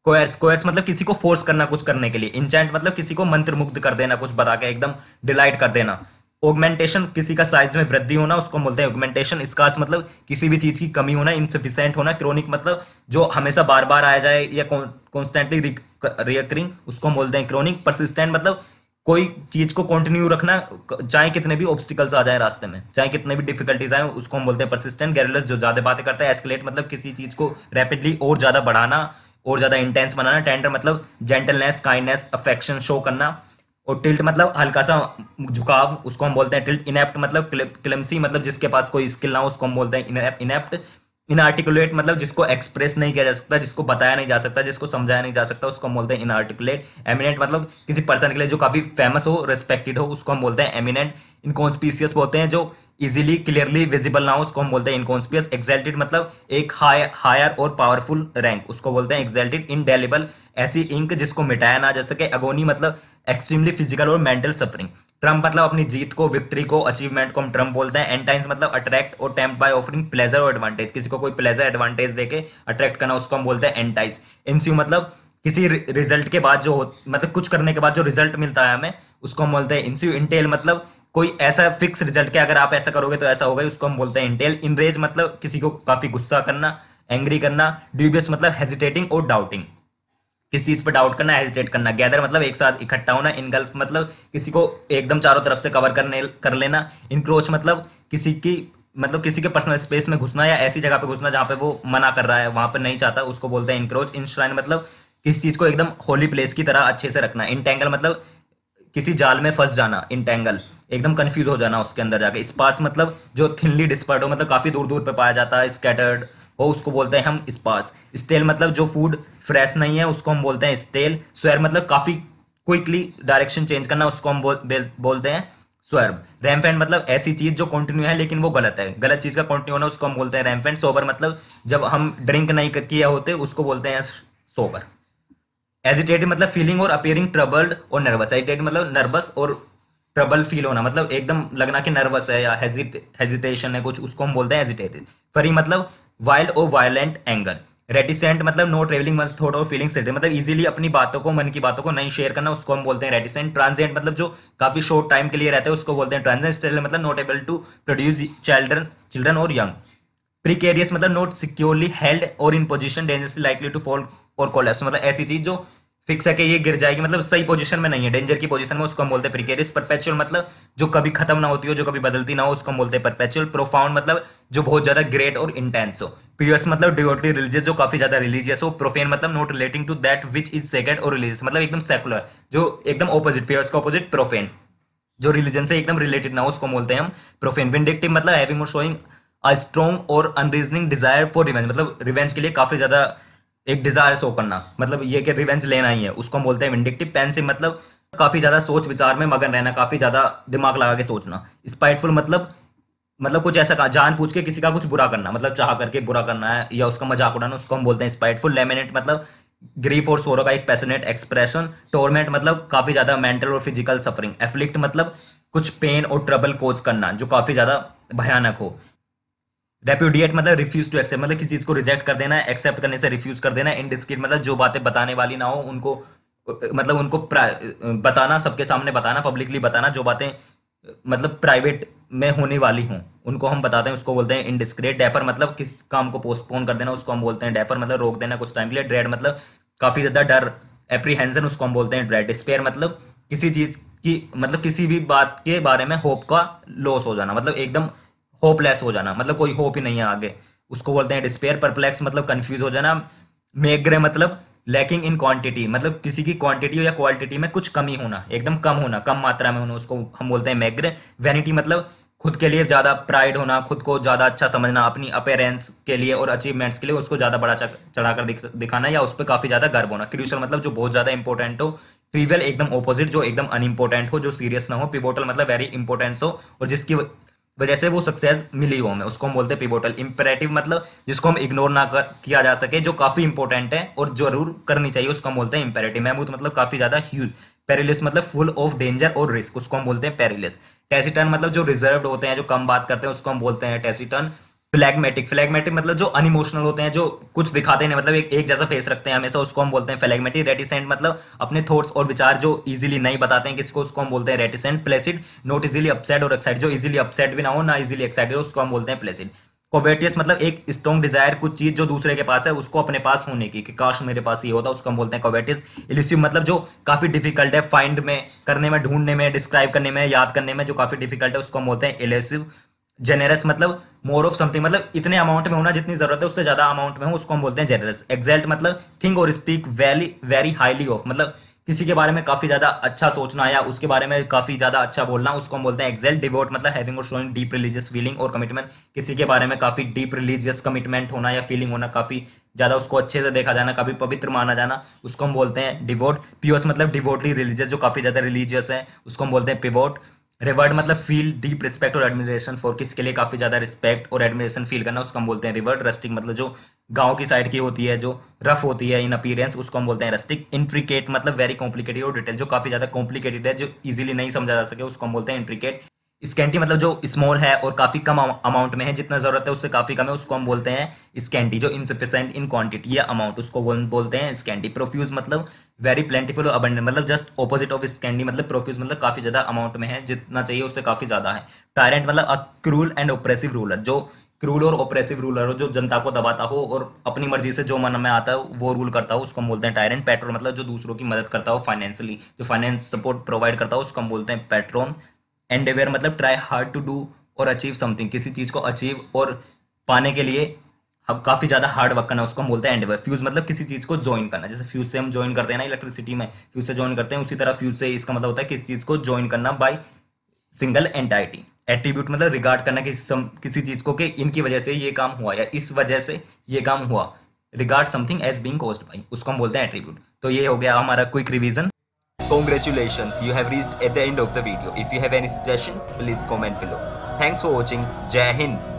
Speaker 1: कोयर्स, कोयर्स मतलब किसी को फोर्स करना कुछ करने के लिए। इंचेंट मतलब किसी को मंत्र मुग्ध कर देना, कुछ बता के एकदम डिलाइट कर देना। ऑगमेंटेशन, किसी का साइज में वृद्धि होना, उसको बोलते हैं ऑगमेंटेशन। स्कार्स मतलब किसी भी चीज की कमी होना, इनसफिशिएंट होना। क्रोनिक मतलब जो हमेशा बार बार आया जाए या कॉन्स्टेंटली रिकरिंग, उसको बोलते हैं क्रोनिक। परसिस्टेंट मतलब कोई चीज को कंटिन्यू रखना, चाहे कितने भी ऑब्स्टिकल्स आ जाए रास्ते में, चाहे कितने भी डिफिकल्टीज आए, उसको हम बोलते हैं परसिस्टेंट। गैरुलस, जो ज्यादा बातें करता है। एस्केलेट मतलब किसी चीज को रैपिडली और ज्यादा बढ़ाना और ज्यादा इंटेंस बनाना। टेंडर मतलब जेंटलनेस, काइंडनेस, अफेक्शन शो करना। और टिल्ट मतलब हल्का सा झुकाव, उसको हम बोलते हैं टिल्ट। इनेप्ट मतलब क्लिमसी मतलब जिसके पास कोई स्किल ना हो, उसको हम बोलते हैं इनेप्ट। इनआर्टिकुलेट मतलब जिसको एक्सप्रेस नहीं किया जा सकता, जिसको बताया नहीं जा सकता, जिसको समझाया नहीं जा सकता, उसको हम बोलते हैं इनआर्टिकुलेट। एमिनेंट मतलब किसी पर्सन के लिए जो काफी फेमस हो, रेस्पेक्टेड हो, उसको हम बोलते हैं एमिनेंट। इनकॉन्स्पिशियस बोलते हैं जो इजीली क्लियरली विजिबल ना हो, उसको हम बोलते हैं इनकॉन्स्पिशियस। एक्सल्टेड मतलब एक हायर और पावरफुल रैंक, उसको बोलते हैं एक्सल्टेड। इंडेलिबल, ऐसी इंक जिसको मिटाया ना जा सके। अगोनी मतलब एक्सट्रीमली फिजिकल और मेंटल सफरिंग। ट्रम्प मतलब अपनी जीत को, विक्ट्री को, अचीवमेंट को हम ट्रम्प बोलते हैं। एंटाइंस मतलब अट्रैक्ट और टेम्प्ट बाय ऑफरिंग प्लेजर और एडवांटेज, किसी को कोई प्लेजर एडवांटेज देके अट्रैक्ट करना, उसको हम बोलते हैं एंटाइस। इंस्यू मतलब किसी रिजल्ट के बाद जो मतलब कुछ करने के बाद जो रिजल्ट मिलता है हमें, उसको हम बोलते हैं इंस्यू। इंटेल मतलब कोई ऐसा फिक्स रिजल्ट के अगर आप ऐसा करोगे तो ऐसा होगा, उसको हम बोलते हैं इंटेल। इनरेज मतलब किसी को काफी गुस्सा करना, एंग्री करना। ड्यूबियस मतलब हेजिटेटिंग और डाउटिंग, किस चीज पर डाउट करना, हेजिटेट करना। गैदर मतलब एक साथ इकट्ठा होना। इनगल्फ मतलब किसी को एकदम चारों तरफ से कवर कर लेना। इनक्रोच मतलब किसी के पर्सनल स्पेस में घुसना या ऐसी जगह पे घुसना जहां पे वो मना कर रहा है, वहां पे नहीं चाहता, उसको बोलते हैं इनक्रोच। इंश्राइन मतलब किसी चीज को एकदम होली प्लेस की तरह अच्छे से रखना। इंटेंगल मतलब किसी जाल में फंस जाना। इंटेंगल एकदम कंफ्यूज हो जाना उसके अंदर जाके। स्पार्स मतलब जो थिनली डिस्पर्ड हो, मतलब काफी दूर दूर पे पाया जाता है, स्कैटर्ड हो, उसको बोलते हैं हम स्पार्स। स्टेल मतलब जो फूड फ्रेश नहीं है, उसको हम बोलते हैं स्टेल। स्वेर मतलब काफी क्विकली डायरेक्शन चेंज करना, उसको हम बोलते हैं स्वर्ब। रैम्पेंट मतलब ऐसी चीज जो कंटिन्यू है लेकिन वो गलत है, गलत चीज का कंटिन्यू होना, उसको हम बोलते हैं रैम्पेंट। सोबर मतलब जब हम ड्रिंक नहीं किए होते, उसको बोलते हैं सोबर। एजिटेटेड मतलब फीलिंग और अपियरिंग ट्रबल्ड और नर्वस। एजिटेटेड मतलब नर्वस और ट्रबल फील होना, मतलब एकदम लगना कि नर्वस है या हेजिटेशन है कुछ, उसको हम बोलते हैं एजिटेटेड। फरी मतलब वाइल्ड और वायलेंट एंगर। रेटिसेंट मतलब नो ट्रेवलिंग वंस थॉट और फीलिंग्स, मतलब इजीली अपनी बातों को, मन की बातों को नहीं शेयर करना, उसको हम बोलते हैं रेटिसेंट। ट्रांजिएंट मतलब जो काफी शॉर्ट टाइम के लिए रहते हैं, उसको बोलते हैं ट्रांजिएंट। स्टेरिल मतलब not able to produce children or young. Precarious मतलब not securely held or in position dangerously likely to fall or collapse, मतलब ऐसी चीज जो फिक्स है कि ये गिर जाएगी, मतलब सही पोजीशन में नहीं है, डेंजर की पोजीशन में, उसको हम बोलते हैं प्रीकेरियस। परपेचुअल मतलब जो कभी खत्म ना होती हो, जो कभी बदलती ना हो, उसको हम बोलते हैं परपेचुअल। प्रोफाउंड मतलब जो बहुत ज्यादा ग्रेट और इंटेंस हो। पियस मतलब डिवोटली रिलीजियस, जो काफी ज्यादा रिलीजियस हो। प्रोफेन मतलब not relating to that which is sacred or religious, मतलब एकदम सेकुलर, जो एकदम ऑपोजिट। पियस का ऑपोजिट प्रोफेन, जो रिलीजन से एकदम रिलेटेड ना हो, उसको बोलते हैं हम प्रोफेन। विंडिक्टिव मतलब हैविंग और शोइंग अ स्ट्रॉन्ग और अनरीजनिंग डिजायर फॉर रिवेंज, मतलब रिवेंज के लिए काफी ज्यादा एक डिजायर शो करना, मतलब ये कि रिवेंज लेना ही है, उसको हम बोलते हैं विंडिक्टिव। पेंसिव मतलब काफी ज्यादा सोच विचार में मगन रहना, काफी ज्यादा दिमाग लगा के सोचना। स्पाइटफुल मतलब कुछ ऐसा जान पूछ के किसी का कुछ बुरा करना, मतलब चाह करके बुरा करना है या उसका मजाक उड़ाना, उसको हम बोलते हैं स्पाइटफुल। लेमिनेट मतलब ग्रीफ और सोरो का एक पैशनेट एक्सप्रेशन। टोर्मेंट मतलब काफी ज्यादा मेंटल और फिजिकल सफरिंग। एफ्लिक्ट मतलब कुछ पेन और ट्रबल कोज करना जो काफी ज्यादा भयानक हो। रेप्यूडिएट मतलब रिफ्यूज टू एक्सेप्ट, मतलब किसी चीज को रिजेक्ट कर देना, एक्सेप्ट करने से रिफ्यूज कर देना। इंडिस्क्रीट मतलब जो बातें बताने वाली ना हो उनको, मतलब उनको बताना, सबके सामने बताना, पब्लिकली बताना, जो बातें मतलब प्राइवेट में होने वाली हों उनको हम बताते हैं, उसको बोलते हैं इंडिस्क्रेट। डेफर मतलब किस काम को पोस्टपोन कर देना, उसको हम बोलते हैं डेफर, मतलब रोक देना कुछ टाइम के लिए। ड्रेड मतलब काफी ज्यादा डर, एप्रीहेंशन, उसको हम बोलते हैं ड्रेड। डिस्पेयर मतलब किसी चीज की, मतलब किसी भी बात के बारे में होप का लॉस हो जाना, मतलब एकदम होपलेस हो जाना, मतलब कोई होप ही नहीं है आगे, उसको बोलते हैं डिस्पेयर। परप्लेक्स मतलब कंफ्यूज हो जाना। मेग्रे मतलब लैकिंग इन क्वांटिटी, मतलब किसी की क्वांटिटी या क्वालिटी में कुछ कमी होना, एकदम कम होना, कम मात्रा में होना, उसको हम बोलते हैं मेग्रे। वैनिटी मतलब खुद के लिए ज्यादा प्राइड होना, खुद को ज्यादा अच्छा समझना, अपनी अपेरेंस के लिए और अचीवमेंट्स के लिए उसको ज्यादा बड़ा चढ़ाकर दिखाना या उस पर काफी ज्यादा गर्व होना। क्रूशियल मतलब जो बहुत ज्यादा इंपॉर्टेंट हो। ट्रिवियल एकदम ऑपोजिट, जो एकदम अनइम्पोर्टेंट हो, जो सीरियस ना हो। पिवोटल मतलब वेरी इंपॉर्टेंट हो और जिसकी वजह से वो सक्सेस मिली हो हमें, उसको हम बोलते हैं पिवोटल। इंपेरेटिव मतलब जिसको हम इग्नोर ना किया जा सके, जो काफी इंपॉर्टेंट है और जरूर करनी चाहिए, उसको हम बोलते हैं इंपेरेटिव। मैमूथ मतलब काफी ज्यादा ह्यूज। पेरिलियस मतलब फुल ऑफ डेंजर और रिस्क, उसको हम बोलते हैं पेरिलियस। टेसिटर्न मतलब जो रिजर्व्ड होते हैं, जो कम बात करते हैं, उसको हम बोलते हैं टेसिटर्न। फ्लैगमेटिक मतलब जो अनइमोशनल होते हैं, जो कुछ दिखाते नहीं, मतलब एक जैसा फेस रखते हैं हमेशा, उसको हम बोलते हैं फ्लैगमेटिक। रेटिसेंट मतलब अपने थॉट्स और विचार जो इजीली नहीं बताते हैं किसको, उसको हम बोलते हैं reticent. Placid not easily upset और एक्साइटेड, जो इजीली अपसेट भी ना हो ना इजीली एक्साइटेड हो, उसको हम बोलते हैं प्लेसिड। कोवेटियस मतलब एक स्ट्रॉन्ग डिजायर, कुछ चीज जो दूसरे के पास है उसको अपने पास होने की, कि काश मेरे पास ये होता, उसको हम बोलते हैं कोवेटियस। इल्यूसिव मतलब जो काफी डिफिकल्ट है फाइंड में करने में, ढूंढने में, डिस्क्राइब करने में, याद करने में, जो काफी डिफिकल्ट है, उसको हम बोलते हैं इल्यूसिव। जेनेरस मतलब मोर ऑफ समथिंग, मतलब इतने अमाउंट में होना जितनी जरूरत है, उससे ज्यादा अमाउंट में हो, उसको हम बोलते हैं जेनरस। एक्सैल्ट मतलब थिंक और speak very very highly of, मतलब किसी के बारे में काफी ज्यादा अच्छा सोचना या उसके बारे में काफी ज्यादा अच्छा बोलना, उसको हम बोलते हैं एक्सैल्ट। डिवोट मतलब हैविंग और शोइंग डीप रिलीजियस फीलिंग और कमिटमेंट, किसी के बारे में काफी डीप रिलीजियस कमिटमेंट होना या फीलिंग होना, काफी ज्यादा उसको अच्छे से देखा जाना, काफी पवित्र माना जाना, उसको हम बोलते हैं डिवोट। पियोस मतलब डिवोटली रिलीजियस, जो काफी ज्यादा रिलीजियस है, उसको हम बोलते हैं पिवोट। रिवर्ड मतलब फील डीप रिस्पेक्ट और एडमिरेशन फॉर, किसके लिए काफी ज्यादा रिस्पेक्ट और एडमिरेशन फील करना, उसको हम बोलते हैं रिवर्ड। रस्टिक मतलब जो गांव की साइड की होती है, जो रफ होती है इन अपीयरेंस, उसको हम बोलते हैं रस्टिक। इंट्रिकेट मतलब वेरी कॉम्प्लिकेटेड और डिटेल, जो काफी ज्यादा कॉम्प्लिकेटेड है, जो इजीली नहीं समझा जा सके, उसको हम बोलते हैं इंट्रिकेट। स्कैंटी मतलब जो स्मॉल है और काफी कम अमाउंट में है, जितना जरूरत है उससे काफी कम है, उसको हम बोलते हैं स्कैंटी। जो इनसफिशिएंट इन क्वांटिटी या अमाउंट, उसको बोलते हैं स्कैंटी। प्रोफ्यूज मतलब वेरी प्लेंटिफुल और अबंडेंट, मतलब जस्ट ऑपोजिट ऑफ स्कैंडी, मतलब प्रोफ्यूज मतलब काफी ज्यादा अमाउंट में है, जितना चाहिए उससे काफी ज्यादा है। टायरेंट मतलब अ क्रूल एंड ओप्रेसिव रूलर, जो क्रूल और ओप्रेसिव रूलर हो, जो जनता को दबाता हो और अपनी मर्जी से जो मन में आता है वो रूल करता हो, उसको हम बोलते हैं टायरेंट। पैट्रोन मतलब जो दूसरों की मदद करता हो फाइनेंशियली, जो फाइनेंस सपोर्ट प्रोवाइड करता हो, उसको हम बोलते हैं पैट्रोन। एंडेवेयर मतलब ट्राई हार्ड टू डू और अचीव समथिंग, किसी चीज को अचीव और पाने के लिए हम काफी ज्यादा हार्ड वर्क करना, उसको हम बोलते हैं एंडेवर। फ्यूज मतलब किसी चीज को ज्वाइन करना, जैसे फ्यूज से हम ज्वाइन करते हैं ना इलेक्ट्रिसिटी में, फ्यूज से ज्वाइन करते हैं, उसी तरह फ्यूज से इसका मतलब होता है किसी चीज को ज्वाइन करना बाय सिंगल एंटाइटी। एट्रीब्यूट मतलब रिगार्ड करना किसी चीज को, कि इनकी वजह से ये काम हुआ या इस वजह से ये काम हुआ। Regard something as being caused by, उसको हम बोलते हैं एट्रीब्यूट। तो ये हो गया हमारा quick revision. Congratulations, you have reached at the end of the video. If you have any suggestions, please comment below. Thanks for watching. Jai Hind.